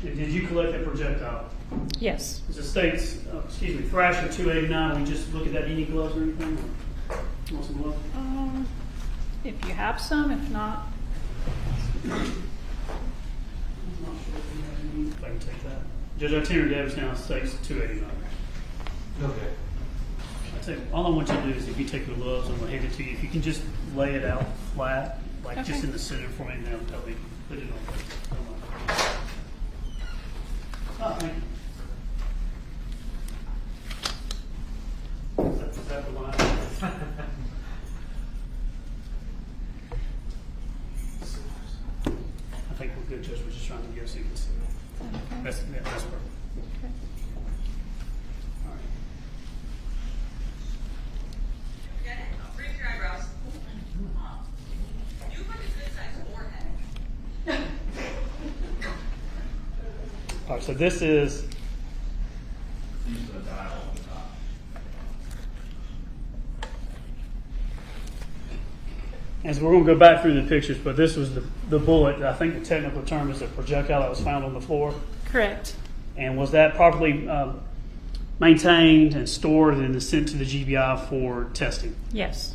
And did you collect that projectile? Yes. As it states, Thrasher 289, we just look at that, any gloves or anything? Want some gloves? If you have some, if not, I'm not sure if we have any. If I can take that. Judge Arturo Davis now states 289. Okay. I tell you, all I want you to do is if you take the gloves, I'm going to hand it to you. If you can just lay it out flat, like just Okay. in the center for me, and then I'll tell me put it on. Oh, thank you. Is that the line? I think we're good, Judge. We're just trying to get so you can see it. That's perfect. Okay. All right. Get it? Raise your eyebrows. You put a good sized forehead. All right, so this is as we're going to go back through the pictures, but this was the bullet. I think the technical term is a projectile that was found on the floor. Correct. And was that properly maintained and stored and then sent to the GBI for testing? Yes.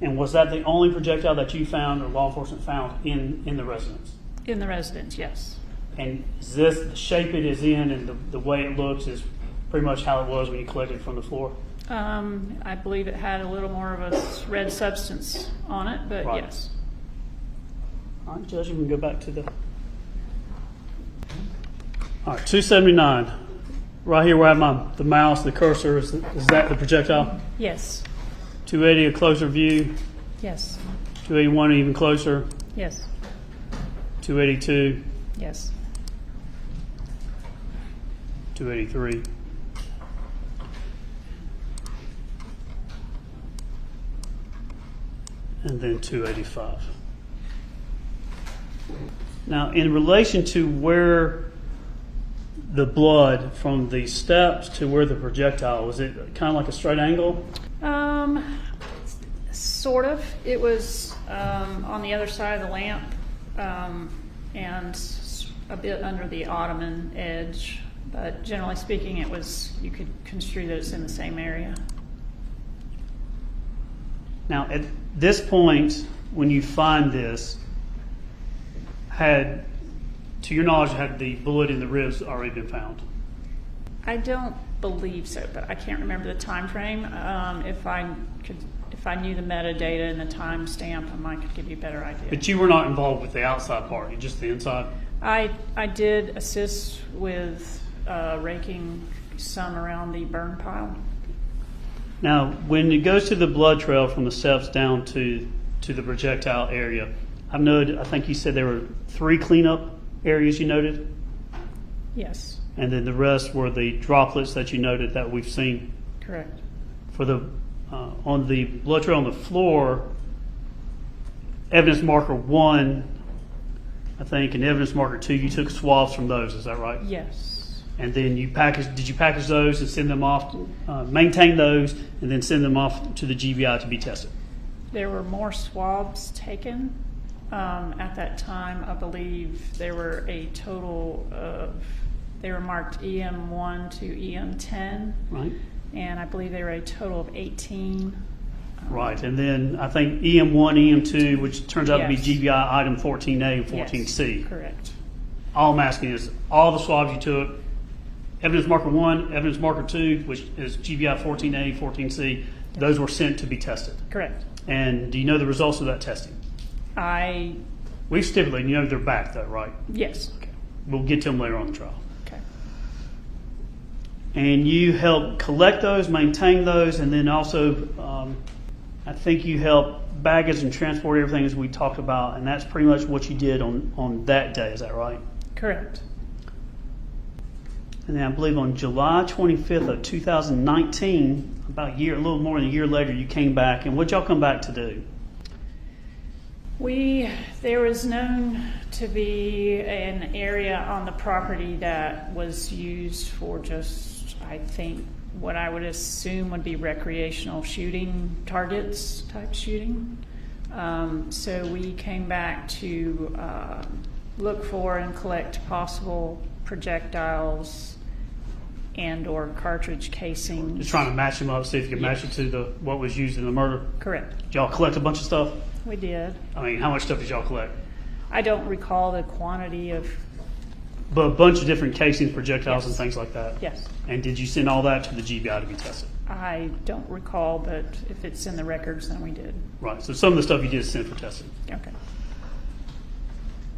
And was that the only projectile that you found or law enforcement found in the residence? In the residence, yes. And is this the shape it is in and the way it looks is pretty much how it was when you collected it from the floor? I believe it had a little more of a red substance on it, but Right. yes. All right, Judge, we can go back to the... All right, 279. Right here where I have the mouse, the cursor, is that the projectile? Yes. 280, a closer view. Yes. 281, even closer. Yes. 282, Yes. 283. And then 285. Now, in relation to where the blood from the steps to where the projectile, was it kind of like a straight angle? Sort of. It was on the other side of the lamp and a bit under the ottoman edge. But generally speaking, it was, you could construe that it's in the same area. Now, at this point, when you find this, to your knowledge, had the bullet in the ribs already been found? I don't believe so, but I can't remember the time frame. If I knew the metadata and the time stamp, I might could give you a better idea. But you were not involved with the outside part, just the inside? I did assist with raking some around the burn pile. Now, when it goes to the blood trail from the steps down to the projectile area, I think you said there were 3 cleanup areas you noted, Yes, and then the rest were the droplets that you noted that we've seen. correct. For the on the blood trail on the floor, evidence marker 1, I think, and evidence marker 2, you took swabs from those. Is that right? Yes, And then did you package those and send them off, maintain those, and then send them off to the GBI to be tested? there were more swabs taken. At that time, I believe there were a total of, they were marked EM1 to EM10, Right. and I believe they were a total of 18. Right. And then I think EM1, EM2, which turns out to be Yes. GBI item 14A and 14C. Yes, correct. All I'm asking is all the swabs you took, evidence marker 1, evidence marker 2, which is GBI 14A, 14C, those were sent to be tested. Correct. And do you know the results of that testing? We've stipulated, you know they're back though, right? Yes. Okay. We'll get to them later on in the trial. Okay. And you help collect those, maintain those, and then also I think you help baggage and transport everything as we talked about, and that's pretty much what you did on that day, is that right? Correct. And then I believe on July 25th of 2019, about a little more than a year later, you came back, and what y'all come back to do? There was known to be an area on the property that was used for just, I think, what I would assume would be recreational shooting targets type shooting. So we came back to look for and collect possible projectiles and or cartridge casings. Just trying to match them up, see if you can match it to what was used in the murder. Correct. Did y'all collect a bunch of stuff? We did. I mean, how much stuff did y'all collect? I don't recall the quantity of, But a bunch of different casings, projectiles, Yes. and things like that. yes. And did you send all that to the GBI to be tested? I don't recall, but if it's in the records, then we did. Right. So some of the stuff you did send for testing. Okay.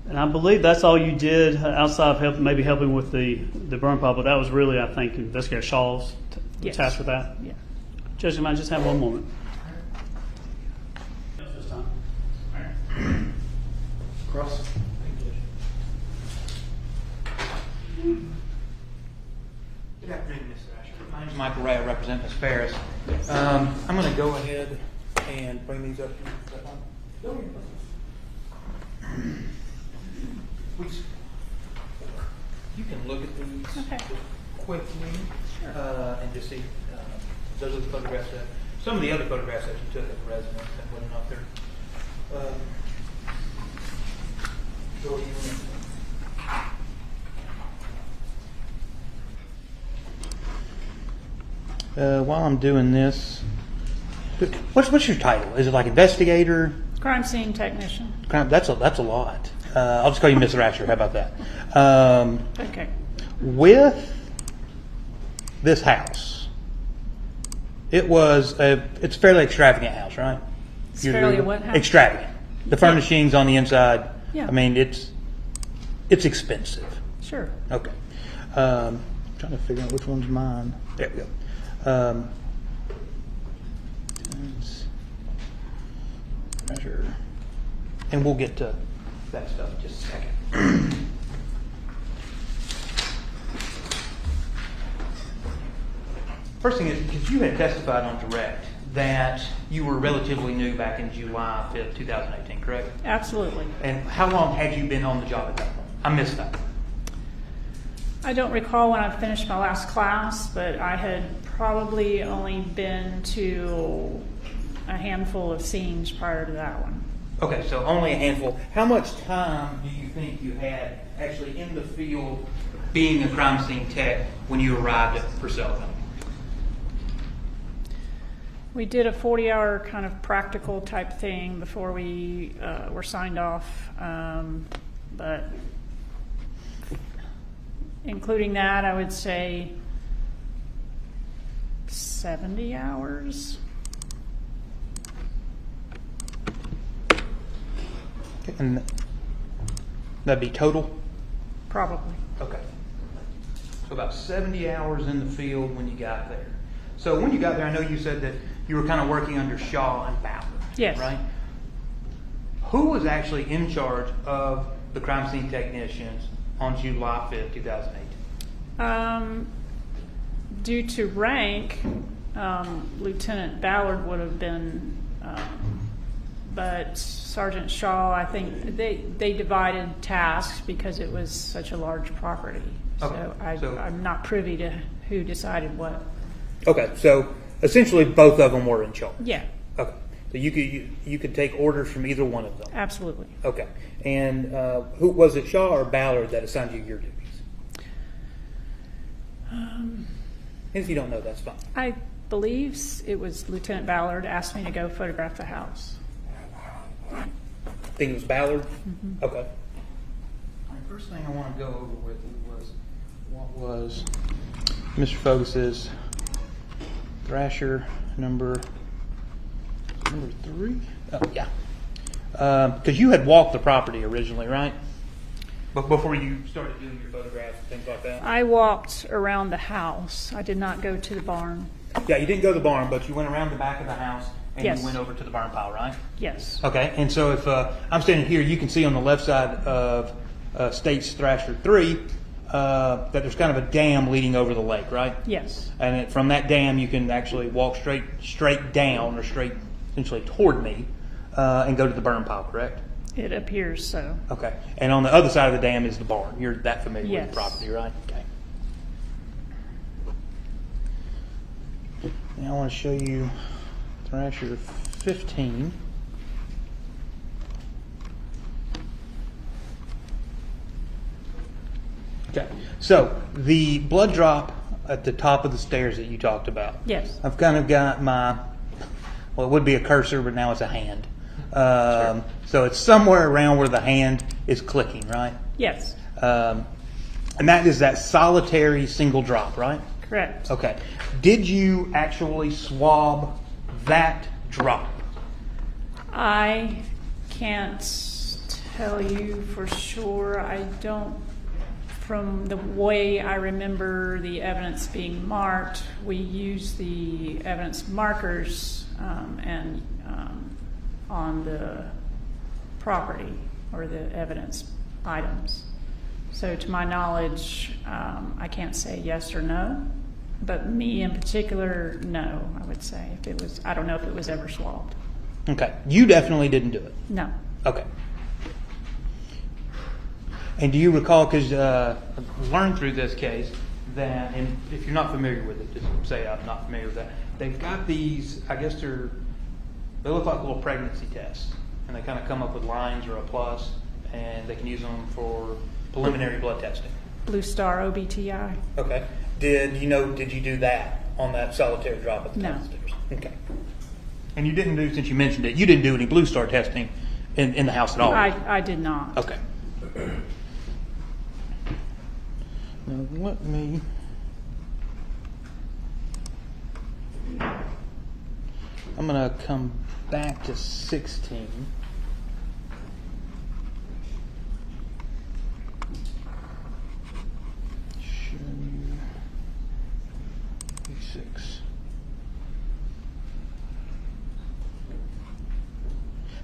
And I believe that's all you did outside of maybe helping with the burn pile, but that was really, I think, Investigator Shaw's Yes. task with that. Yeah. Judge, you might just have one moment. This time. Cross. Good afternoon, Ms. Thrasher. My name's Michael Ray. I represent Ms. Farris. I'm going to go ahead and bring these up to you. Please. You can look at these Okay. quickly and just see. Those are the photographs some of the other photographs that you took at the residence and whatnot there. Joy, you want- while I'm doing this, what's your title? Is it like investigator? Crime scene technician. That's a lot. I'll just call you Miss Thrasher. How about that? Okay. With this house, it's a fairly extravagant house, right? It's fairly what house? Extravagant. The furnishings on the inside. Yeah. I mean, it's expensive. Sure. Okay. Trying to figure out which one's mine. There we go. Measure. And we'll get to that stuff in just a second. First thing is, because you had testified on direct that you were relatively new back in July 5th, 2018, correct? Absolutely. And how long had you been on the job at that point? I missed that. I don't recall when I finished my last class, but I had probably only been to a handful of scenes prior to that one. Okay, so only a handful. How much time do you think you had actually in the field being a crime scene tech when you arrived at Purcell? We did a 40-hour kind of practical type thing before we were signed off, but including that, I would say 70 hours. And that'd be total? Probably. Okay. So about 70 hours in the field when you got there. So when you got there, I know you said that you were kind of working under Shaw and Ballard. Yes. Right? Who was actually in charge of the crime scene technicians on July 5th, 2008? Due to rank, Lieutenant Ballard would have been, but Sergeant Shaw, I think they divided tasks because it was such a large property. Okay, So I'm not privy to who decided what. Okay, so essentially both of them were in charge. Yeah, Okay, so you could take orders from either one of them. absolutely. Okay, and who was it, Shaw or Ballard, that assigned you your duties? If you don't know, that's fine. I believe it was Lieutenant Ballard asked me to go photograph the house. I think it was Ballard? Mm-hmm. Okay. All right, first thing I want to go over with was what was Mr. Fogus's Thrasher number 3? Oh, yeah. Because you had walked the property originally, right? But before you started doing your photographs and things like that? I walked around the house. I did not go to the barn. Yeah, you didn't go to the barn, but you went around the back of the house and Yes. you went over to the barn pile, right? Yes. Okay, and so if I'm standing here, you can see on the left side of State's Thrasher 3 that there's kind of a dam leading over the lake, right? Yes. And from that dam, you can actually walk straight down or straight essentially toward me and go to the burn pile, correct? It appears so. Okay, and on the other side of the dam is the barn. You're that familiar with Yes. the property, right? Okay. Now I want to show you Thrasher 15. Okay, so the blood drop at the top of the stairs that you talked about. Yes. I've kind of got my, well, it would be a cursor, but now it's a hand. So it's somewhere around where the hand is clicking, right? Yes. And that is that solitary single drop, right? Correct. Okay. Did you actually swab that drop? I can't tell you for sure. I don't. From the way I remember the evidence being marked, we use the evidence markers and on the property or the evidence items. So to my knowledge, I can't say yes or no, but me in particular, no, I would say. If it was, I don't know if it was ever swabbed. Okay. You definitely didn't do it. No. Okay. And do you recall, because I learned through this case that, and if you're not familiar with it, just say I'm not familiar with that. They've got these, I guess they look like little pregnancy tests. And they kind of come up with lines or a plus, and they can use them for preliminary blood testing. Blue Star OBTI? Okay. Did you do that on that solitary drop at the top of the stairs? Okay. And you didn't do, since you mentioned it, you didn't do any Blue Star testing in the house at all? I did not. Okay. Now let me. I'm going to come back to 16. Show you 6.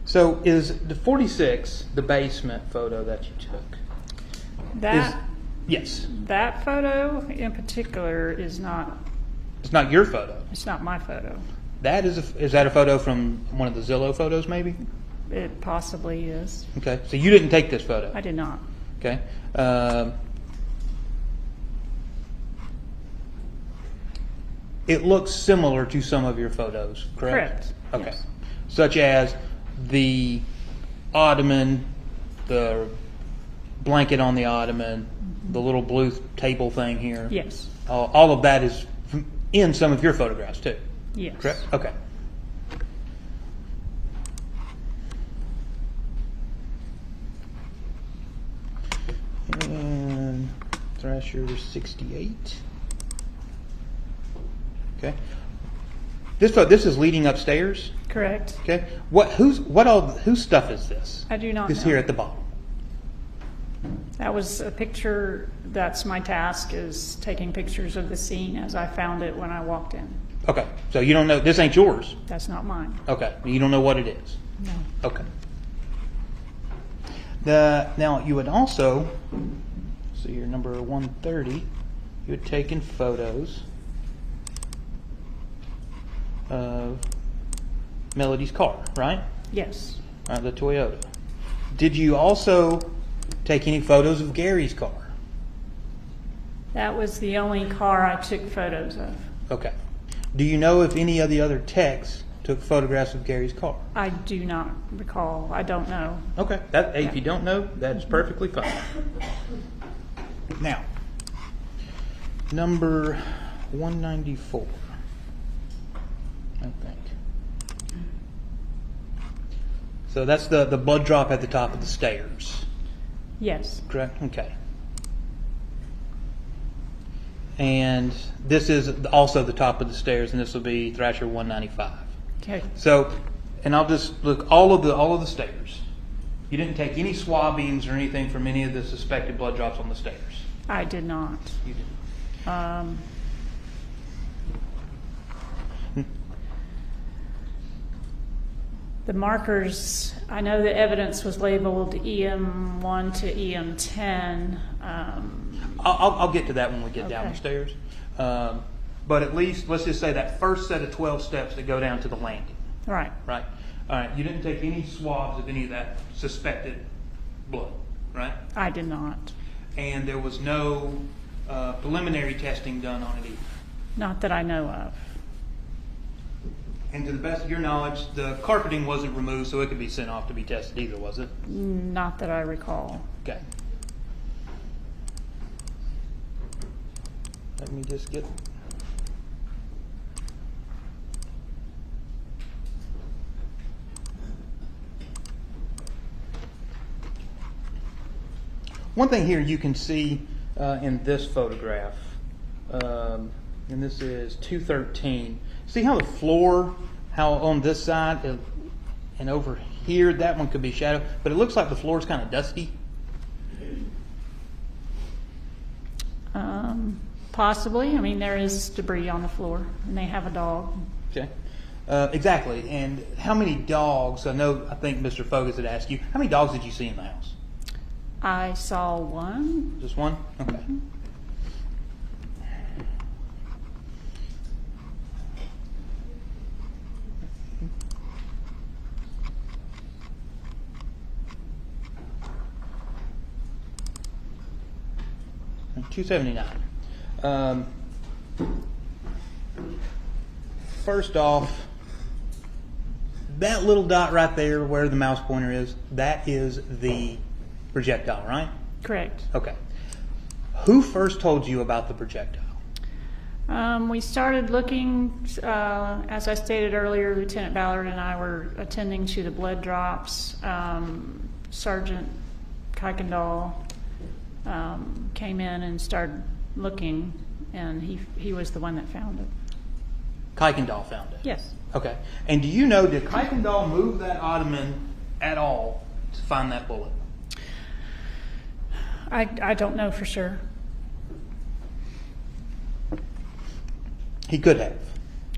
So is the 46 the basement photo that you took? Yes. That photo in particular is not. It's not your photo. It's not my photo. That is that a photo from one of the Zillow photos, maybe? It possibly is. Okay, so you didn't take this photo. I did not. Okay. It looks similar to some of your photos, correct? Correct. Okay. Yes. Such as the ottoman, the blanket on the ottoman, the little blue table thing here. Yes. All of that is in some of your photographs too. Yes. Correct? Okay. And Thrasher 68. Okay. This is leading upstairs. Correct. Okay. Whose stuff is this? I do not This know. here at the bottom. That was a picture, that's my task, is taking pictures of the scene as I found it when I walked in. Okay, so you don't know, this ain't yours? That's not mine. Okay, you don't know what it is? No. Okay. Now, you would also, see here, number 130, you had taken photos of Melody's car, right? Yes. The Toyota. Did you also take any photos of Gary's car? That was the only car I took photos of. Okay. Do you know if any of the other techs took photographs of Gary's car? I do not recall. I don't know. Okay. If you don't know, that's perfectly fine. Now, number 194, I think. So that's the blood drop at the top of the stairs, Yes. correct? Okay. And this is also the top of the stairs, and this will be Thrasher 195. Okay. So, and I'll just look all of the stairs. You didn't take any swabbings or anything from any of the suspected blood drops on the stairs. I did not. You didn't. The markers, I know the evidence was labeled EM1 to EM10. I'll get to that when we get down Okay. the stairs. But at least, let's just say that first set of 12 steps that go down to the landing, Right. right? All right, you didn't take any swabs of any of that suspected blood, right? I did not. And there was no preliminary testing done on it either. Not that I know of. And to the best of your knowledge, the carpeting wasn't removed, so it could be sent off to be tested either, was it? Not that I recall. Okay. Let me just get... One thing here you can see in this photograph, and this is 213. See how the floor, how on this side and over here, that one could be shadow, but it looks like the floor is kind of dusty. Possibly. I mean, there is debris on the floor, and they have a dog. Okay. Exactly. And how many dogs, I think Mr. Fogus had asked you, how many dogs did you see in the house? I saw one. Just one? Okay. $279. First off, that little dot right there where the mouse pointer is, that is the projectile, right? Correct. Okay. Who first told you about the projectile? We started looking, as I stated earlier, Lieutenant Ballard and I were attending to the blood drops. Sergeant Kuykendall came in and started looking, and he was the one that found it. Kuykendall found it? Yes. Okay. And do you know, did Kuykendall move that ottoman at all to find that bullet? I don't know for sure. He could have.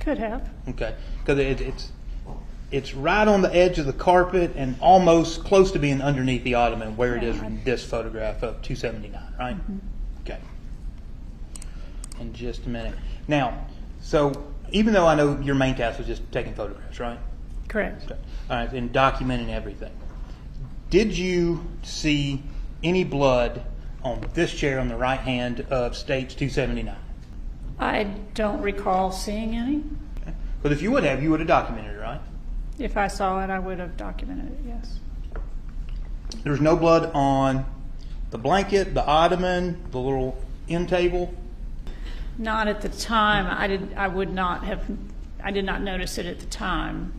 Could have. Okay. Because it's right on the edge of the carpet and almost close to being underneath the ottoman where it is in this photograph of 279, right? Mm-hmm. Okay. In just a minute. Now, so even though I know your main task was just taking photographs, right? Correct. Okay. All right, and documenting everything. Did you see any blood on this chair on the right hand of States 279? I don't recall seeing any. Okay. But if you would have documented it, right? If I saw it, I would have documented it, yes. There's no blood on the blanket, the ottoman, the little end table? Not at the time. I did not notice it at the time.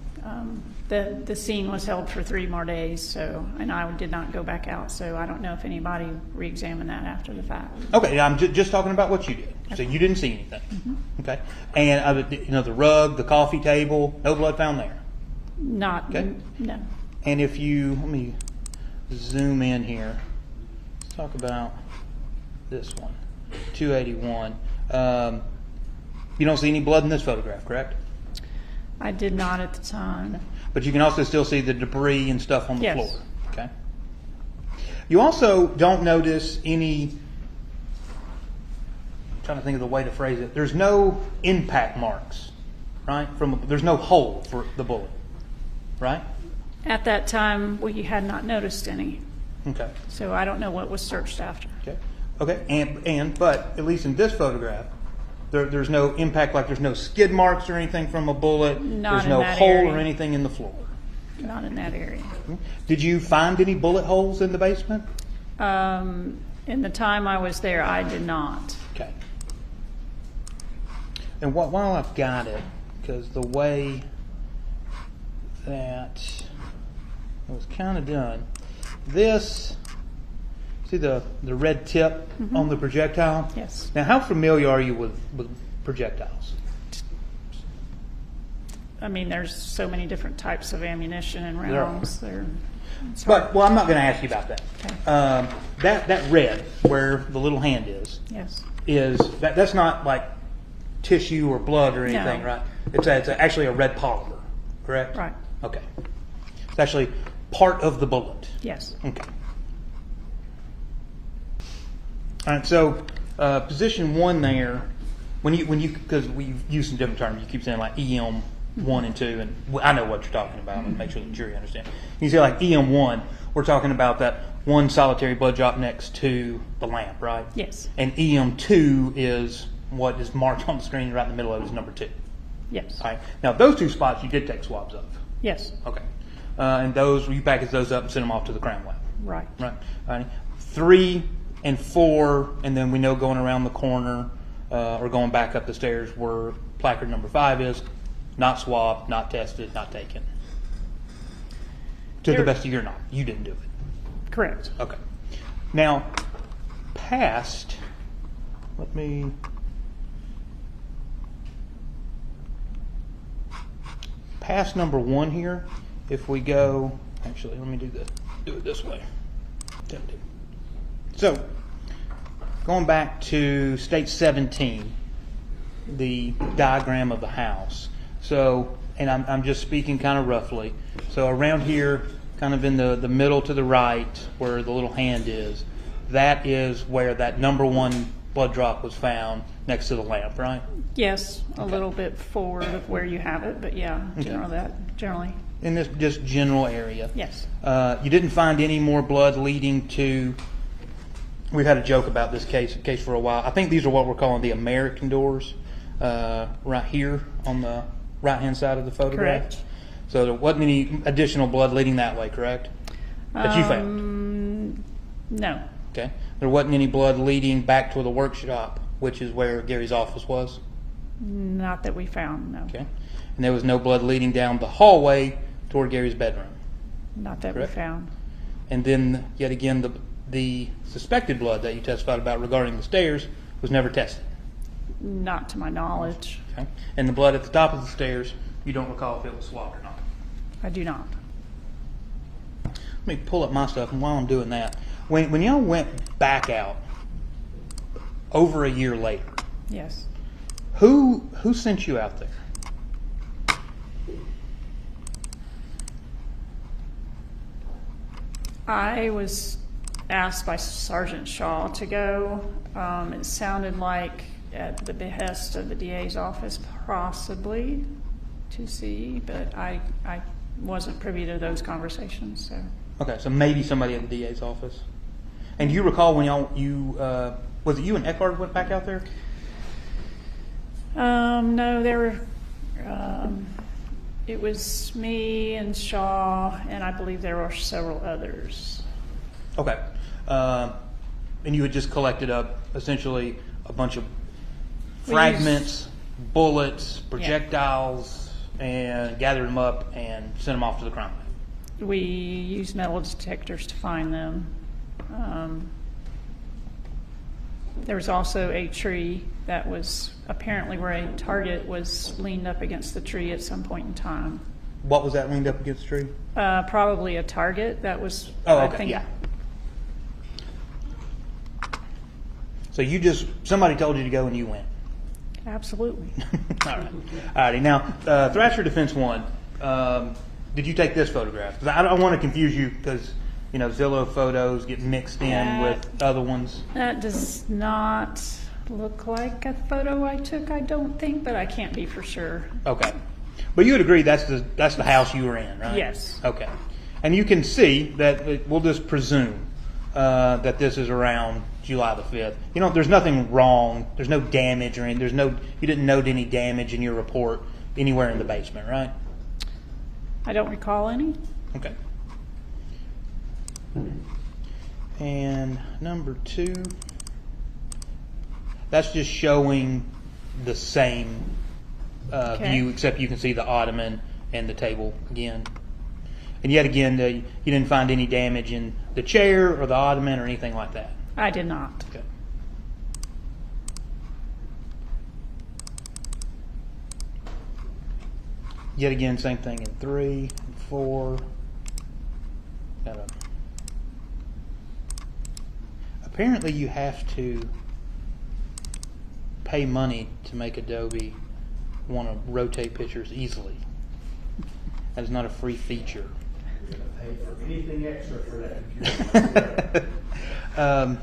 The scene was held for 3 more days, and I did not go back out, so I don't know if anybody re-examined that after the fact. Okay, I'm just talking about what you did. So you didn't see anything. Mm-hmm. Okay. And the rug, the coffee table, no blood found there. Not. Okay. No. And if you let me zoom in here, talk about this one, 281. You don't see any blood in this photograph, correct? I did not at the time. But you can also still see the debris and stuff on the Yes. floor. Okay. You also don't notice any, I'm trying to think of the way to phrase it. There's no impact marks, right? There's no hole for the bullet, right? At that time, we had not noticed any, Okay. so I don't know what was searched after. Okay. Okay. But at least in this photograph, there's no impact, like there's no skid marks or anything from a bullet. Not There's in no that hole area. or anything in the floor. Not in that area. Did you find any bullet holes in the basement? In the time I was there, I did not. Okay. And while I've got it, because the way that it was kind of done, this, see the red tip on the projectile? Yes. Now, how familiar are you with projectiles? I mean, there's so many different types of ammunition and There are. rounds. It's hard. But, well, I'm not going to ask you about that. Okay. That red, where the little hand Yes. is that's not like tissue or blood or anything, No. right? It's actually a red polymer, correct? Right. Okay. It's actually part of the bullet. Yes. Okay. All right. So position one there, when you because we use some different terms, you keep saying like EM 1 and 2, and I know what you're talking about. I'm gonna make sure the jury understand. You say like EM 1, we're talking about that one solitary blood drop next to the lamp, right? Yes. And EM 2 is what is marked on the screen right in the middle of it is number 2. Yes. All right. Now those two spots you did take swabs of. Yes. Okay. And those you package those up and send them off to the crime lab. Right. Right. All right. 3 and 4, and then we know going around the corner or going back up the stairs where placard number 5 is. Not swabbed, not tested, not taken. To the There- best of your knowledge, you didn't do it. Correct. Okay. Now, past number 1 here, if we go, actually, let me do it this way. So, going back to state 17, the diagram of the house. So, and I'm just speaking kind of roughly. So around here, kind of in the middle to the right, where the little hand is, that is where that number 1 blood drop was found next to the lamp, right? Yes. A little bit forward of where you have it, but yeah, generally. In this just general area. Yes. You didn't find any more blood leading to. We've had a joke about this case for a while. I think these are what we're calling the American doors, right here on the right-hand side of the photograph. Correct. So there wasn't any additional blood leading that way, correct? That you found. No. Okay. There wasn't any blood leading back to the workshop, which is where Gary's office was. Not that we found, no. Okay. And there was no blood leading down the hallway toward Gary's bedroom. Not that Correct. we found. And then, yet again, the suspected blood that you testified about regarding the stairs was never tested. Not to my knowledge. Okay. And the blood at the top of the stairs, you don't recall if it was swabbed or not. I do not. Let me pull up my stuff, and while I'm doing that, when y'all went back out over a year later, Yes. who sent you out there? I was asked by Sergeant Shaw to go. It sounded like at the behest of the DA's office, possibly to see, but I wasn't privy to those conversations. So Okay, so maybe somebody at the DA's office. And do you recall when was it you and Eckhart went back out there? no, there were. It was me and Shaw, and I believe there were several others. Okay. And you had just collected up essentially a bunch of fragments, bullets, projectiles, and gathered them up and sent them off to the crime lab. We used metal detectors to find them. There was also a tree that was apparently where a target was leaned up against the tree at some point in time. What was that leaned up against the tree? Probably a target that was. Oh, I okay, think, yeah. So somebody told you to go and you went. Absolutely. All right. All righty. Now, Thrasher Defense 1, did you take this photograph? 'Cause I don't want to confuse you because, Zillow photos get mixed in with other ones. That does not look like a photo I took, I don't think, but I can't be for sure. Okay. But you would agree that's the house you were in, right? Yes. Okay. And you can see that, we'll just presume that this is around July the 5th. There's nothing wrong. There's no damage or anything. You didn't note any damage in your report anywhere in the basement, right? I don't recall any. Okay. And number 2, that's just showing the same Okay. view, except you can see the ottoman and the table again. And yet again, you didn't find any damage in the chair or the ottoman or anything like that. I did not. Okay. Yet again, same thing in 3 and 4. Apparently you have to pay money to make Adobe want to rotate pictures easily. That is not a free feature. Pay for anything extra for that.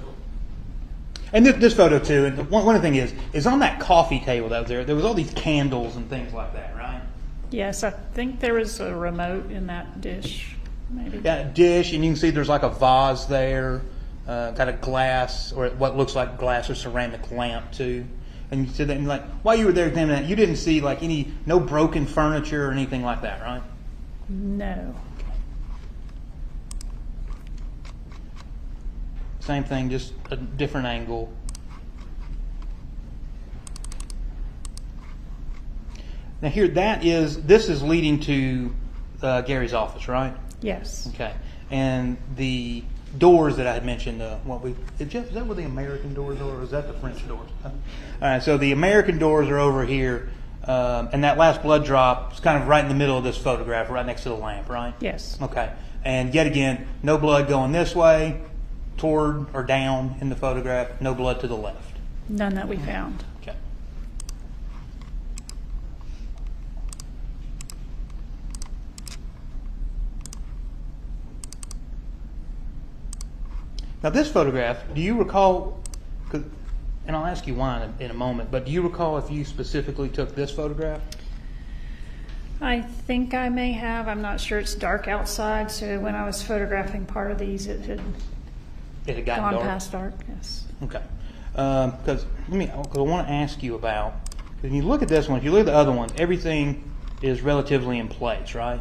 And this photo too, and one of the things is on that coffee table that was there was all these candles and things like that, right? Yes, I think there was a remote in that dish, maybe. Yeah, dish, and you can see there's like a vase there, got a glass, or what looks like glass or ceramic lamp too. And you said that, and like, while you were there examining that, you didn't see like no broken furniture or anything like that, right? No. Same thing, just a different angle. Now here, this is leading to Gary's office, right? Yes. Okay. And the doors that I had mentioned, is that where the American doors are, or is that the French doors? All right, so the American doors are over here, and that last blood drop is kind of right in the middle of this photograph, right next to the lamp, right? Yes. Okay. And yet again, no blood going this way, toward or down in the photograph, no blood to the left. None that we found. Okay. Now this photograph, do you recall, and I'll ask you why in a moment, but do you recall if you specifically took this photograph? I think I may have. I'm not sure. It's dark outside, so when I was photographing part of these, it had It had gotten gone dark? past dark. Yes. Okay. Because I want to ask you about, when you look at this one, if you look at the other one, everything is relatively in place, right?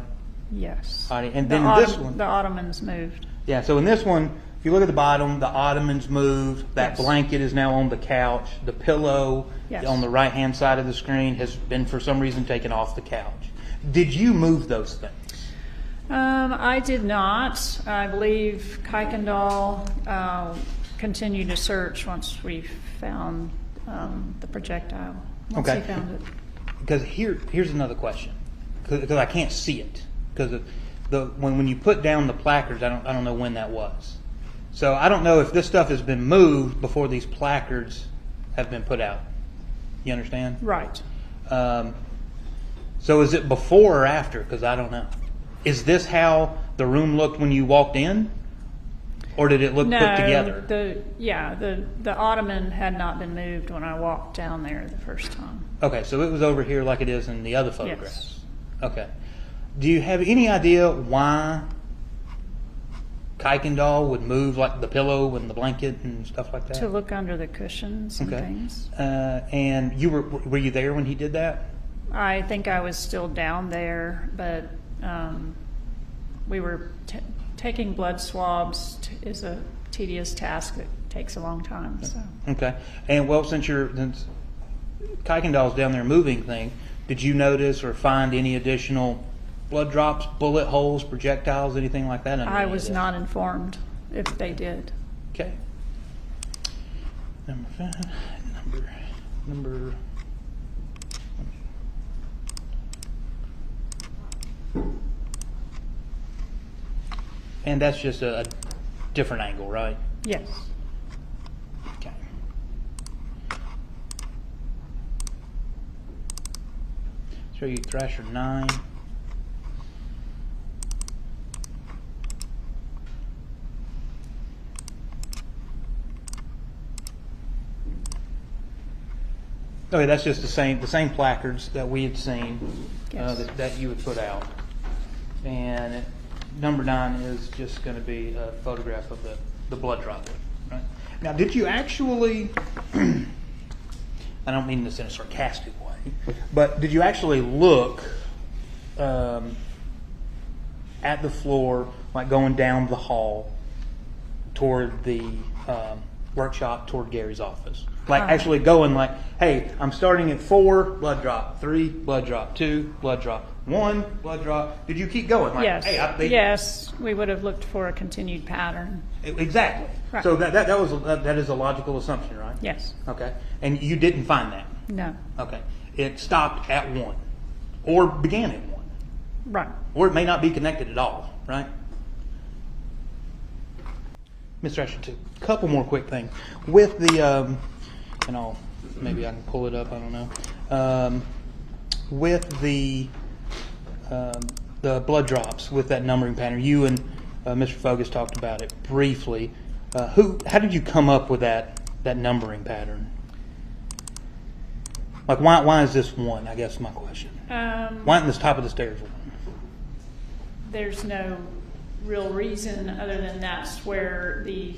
Yes. All right, and The then this one, the ottomans moved. yeah. So in this one, if you look at the bottom, the ottoman's moved. That Yes. blanket is now on the couch. The pillow Yes. on the right-hand side of the screen has been, for some reason, taken off the couch. Did you move those things? I did not. I believe Kuykendall continued to search once we found the projectile. Once Okay. he found it. Because here's another question, because I can't see it, because when you put down the placards, I don't know when that was. So I don't know if this stuff has been moved before these placards have been put out. You understand? Right. So is it before or after? Because I don't know. Is this how the room looked when you walked in, or did it look No, put together? the ottoman had not been moved when I walked down there the first time. Okay, so it was over here like it is in the other photographs. Okay. Do you have any idea why Kuykendall would move like the pillow and the blanket and stuff like that? To look under the cushions and Okay. things. And were you there when he did that? I think I was still down there, but we were taking blood swabs is a tedious task that takes a long time. So Okay. And well, since Kuykendall's down there moving thing, did you notice or find any additional blood drops, bullet holes, projectiles, anything like that? under I any of was this? not informed if they did. Okay. Number 5. Number. And that's just a different angle, right? Yes. Okay. Show you Thrasher 9. Okay, that's just the same placards that we had seen, Yes. that you had put out. And number 9 is just going to be a photograph of the blood droplet. Right? Now, did you actually, I don't mean this in a sarcastic way, but did you actually look at the floor, like going down the hall toward the workshop, toward Gary's office? Like actually going like, hey, I'm starting at 4, blood drop, 3, blood drop, 2, blood drop, 1, blood drop. Did you keep going? Like, Yes. hey, Yes, we would have looked for a continued pattern. Exactly. Right. So that is a logical assumption, right? Yes. Okay. And you didn't find that. No. Okay. It stopped at 1, or began at 1, Right. or it may not be connected at all, right? Mr. Thrasher, a couple more quick things with the, and maybe I can pull it up. I don't know. With the blood drops, with that numbering pattern, you and Mr. Fogus talked about it briefly. How did you come up with that numbering pattern? Like, why is this 1? I guess my question. Why isn't this top of the stairs 1? There's no real reason other than that's where the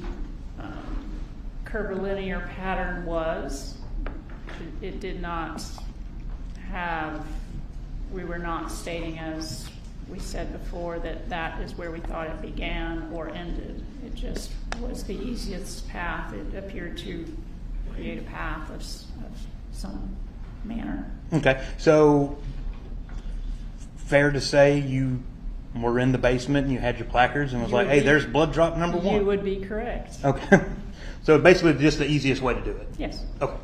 curvilinear pattern was. It did not have, we were not stating, as we said before, that is where we thought it began or ended. It just was the easiest path. It appeared to create a path of some manner. Okay, so fair to say you were in the basement and you had your placards and was You like, would hey, be- there's blood drop number 1. You would be correct. Okay. So basically just the easiest way to do it. Yes. Okay.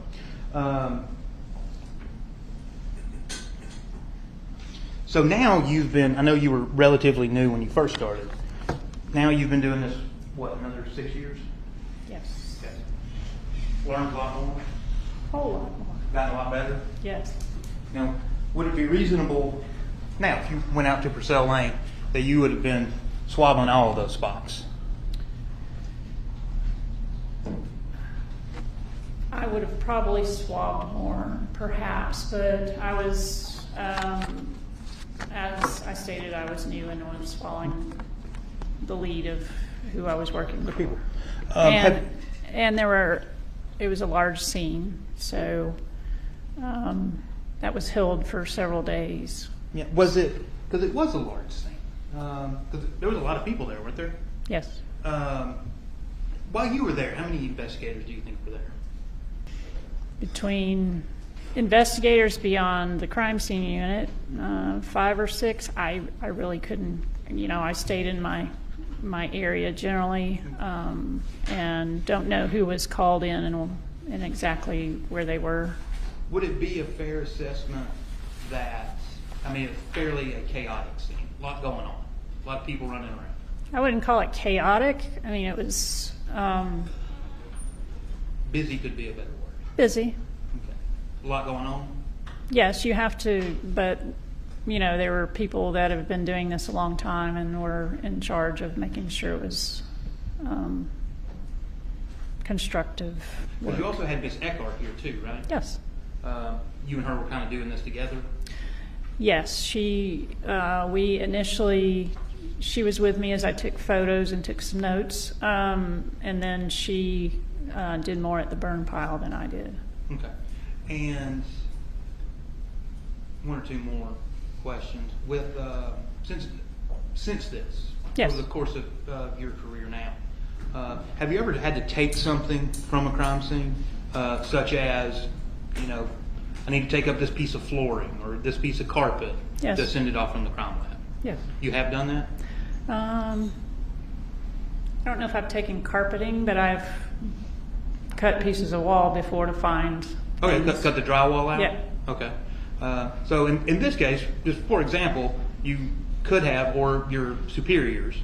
So now you've been, I know you were relatively new when you first started. Now you've been doing this, another 6 years? Yes. Okay. Learned a lot more? Whole lot more. Gotten a lot better? Yes. Now, would it be reasonable, now if you went out to Purcell Lane, that you would have been swabbing all of those spots? I would have probably swabbed more, perhaps, but I was, as I stated, I was new and was following the lead of who I was working with. And it was a large scene, so that was held for several days. Yeah, was it, because it was a large scene. Because there was a lot of people there, weren't there? Yes. While you were there, how many investigators do you think were there? Between investigators beyond the crime scene unit, 5 or 6, I really couldn't, I stayed in my area generally, and don't know who was called in and exactly where they were. Would it be a fair assessment that, it's fairly a chaotic scene, a lot going on, a lot of people running around? I wouldn't call it chaotic. It was Busy could be a better word. busy. Okay. A lot going on? Yes, you have to, but there were people that have been doing this a long time and were in charge of making sure it was constructive Well, work. you also had Miss Eckhart here too, right? Yes. You and her were kind of doing this together? Yes, she was with me as I took photos and took some notes, and then she did more at the burn pile than I did. Okay. And 1 or 2 more questions. With since this, Yes. over the course of your career now, have you ever had to take something from a crime scene, such as, I need to take up this piece of flooring or this piece of carpet Yes. to send it off from the crime lab? Yes. You have done that? I don't know if I've taken carpeting, but I've cut pieces of wall before to find. Okay, things. cut the drywall out? Yeah. Okay. So in this case, just for example, you could have, or your superiors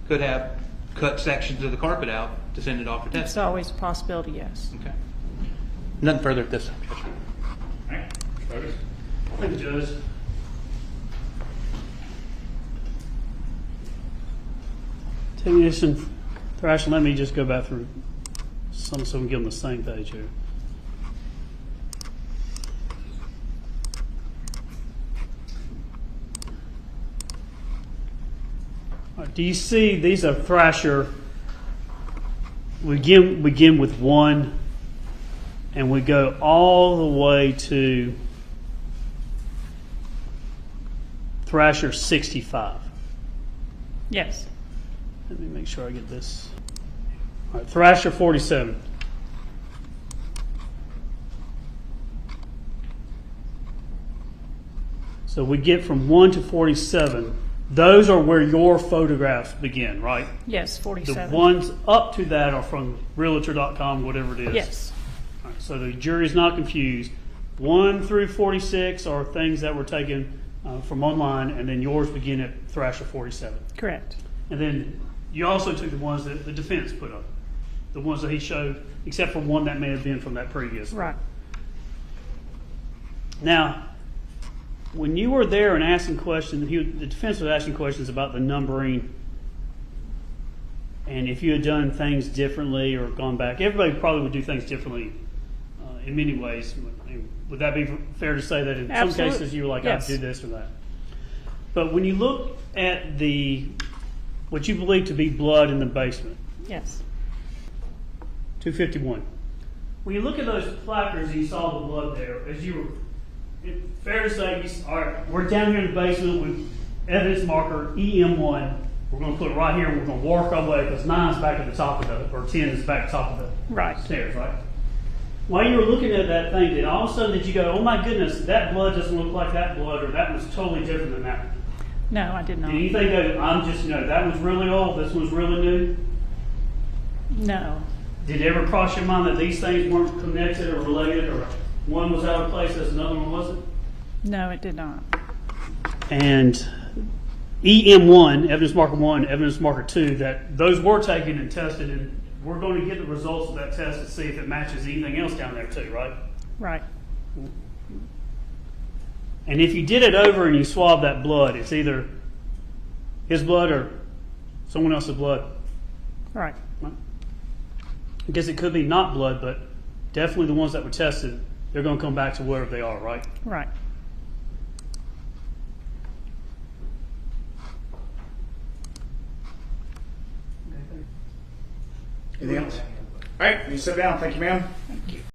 could have cut sections of the carpet out to send it off for It's testing. always a possibility, yes. Okay. Nothing further at this time. All right. Thank you, Judge. Technician Thrasher, let me just go back through some so we can get on the same page here. All right, do you see these are Thrasher? We begin with 1 and we go all the way to Thrasher 65. Yes. Let me make sure I get this. All right, Thrasher 47. So we get from 1 to 47. Those are where your photographs begin, right? Yes, The 47. ones up to that are from realtor.com, whatever it is. Yes. All right, so the jury's not confused. 1 through 46 are things that were taken from online, and then yours begin at Thrasher 47. Correct. And then you also took the ones that the defense put up, the ones that he showed, except for one that may have been from that previous. Right. Now, when you were there and asking questions, the defense was asking questions about the numbering, and if you had done things differently or gone back. Everybody probably would do things differently in many ways. Would that be fair to say that in some Absolutely. cases you were like, Yes. I do this or that? But when you look at what you believe to be blood in the basement, Yes. 251. When you look at those placards and you saw the blood there, as you were, it's fair to say, all right, we're down here in the basement with evidence marker EM1. We're going to put it right here and we're going to work our way because 9 is back at the top of the, or 10 is back at the top of the Right. stairs, right? While you were looking at that thing, then all of a sudden did you go, oh my goodness, that blood doesn't look like that blood, or that was totally different than that? No, I did not. Did you think that I'm just, that was really old, this one's really new? No. Did it ever cross your mind that these things weren't connected or related, or one was out of place as another one wasn't? No, it did not. And EM1, evidence marker 1, evidence marker 2, that those were taken and tested, and we're going to get the results of that test to see if it matches anything else down there too, right? Right. And if you did it over and you swab that blood, it's either his blood or someone else's blood. Right. I guess it could be not blood, but definitely the ones that were tested, they're going to come back to wherever they are, right? Right. Anything else? All right, you sit down. Thank you, ma'am.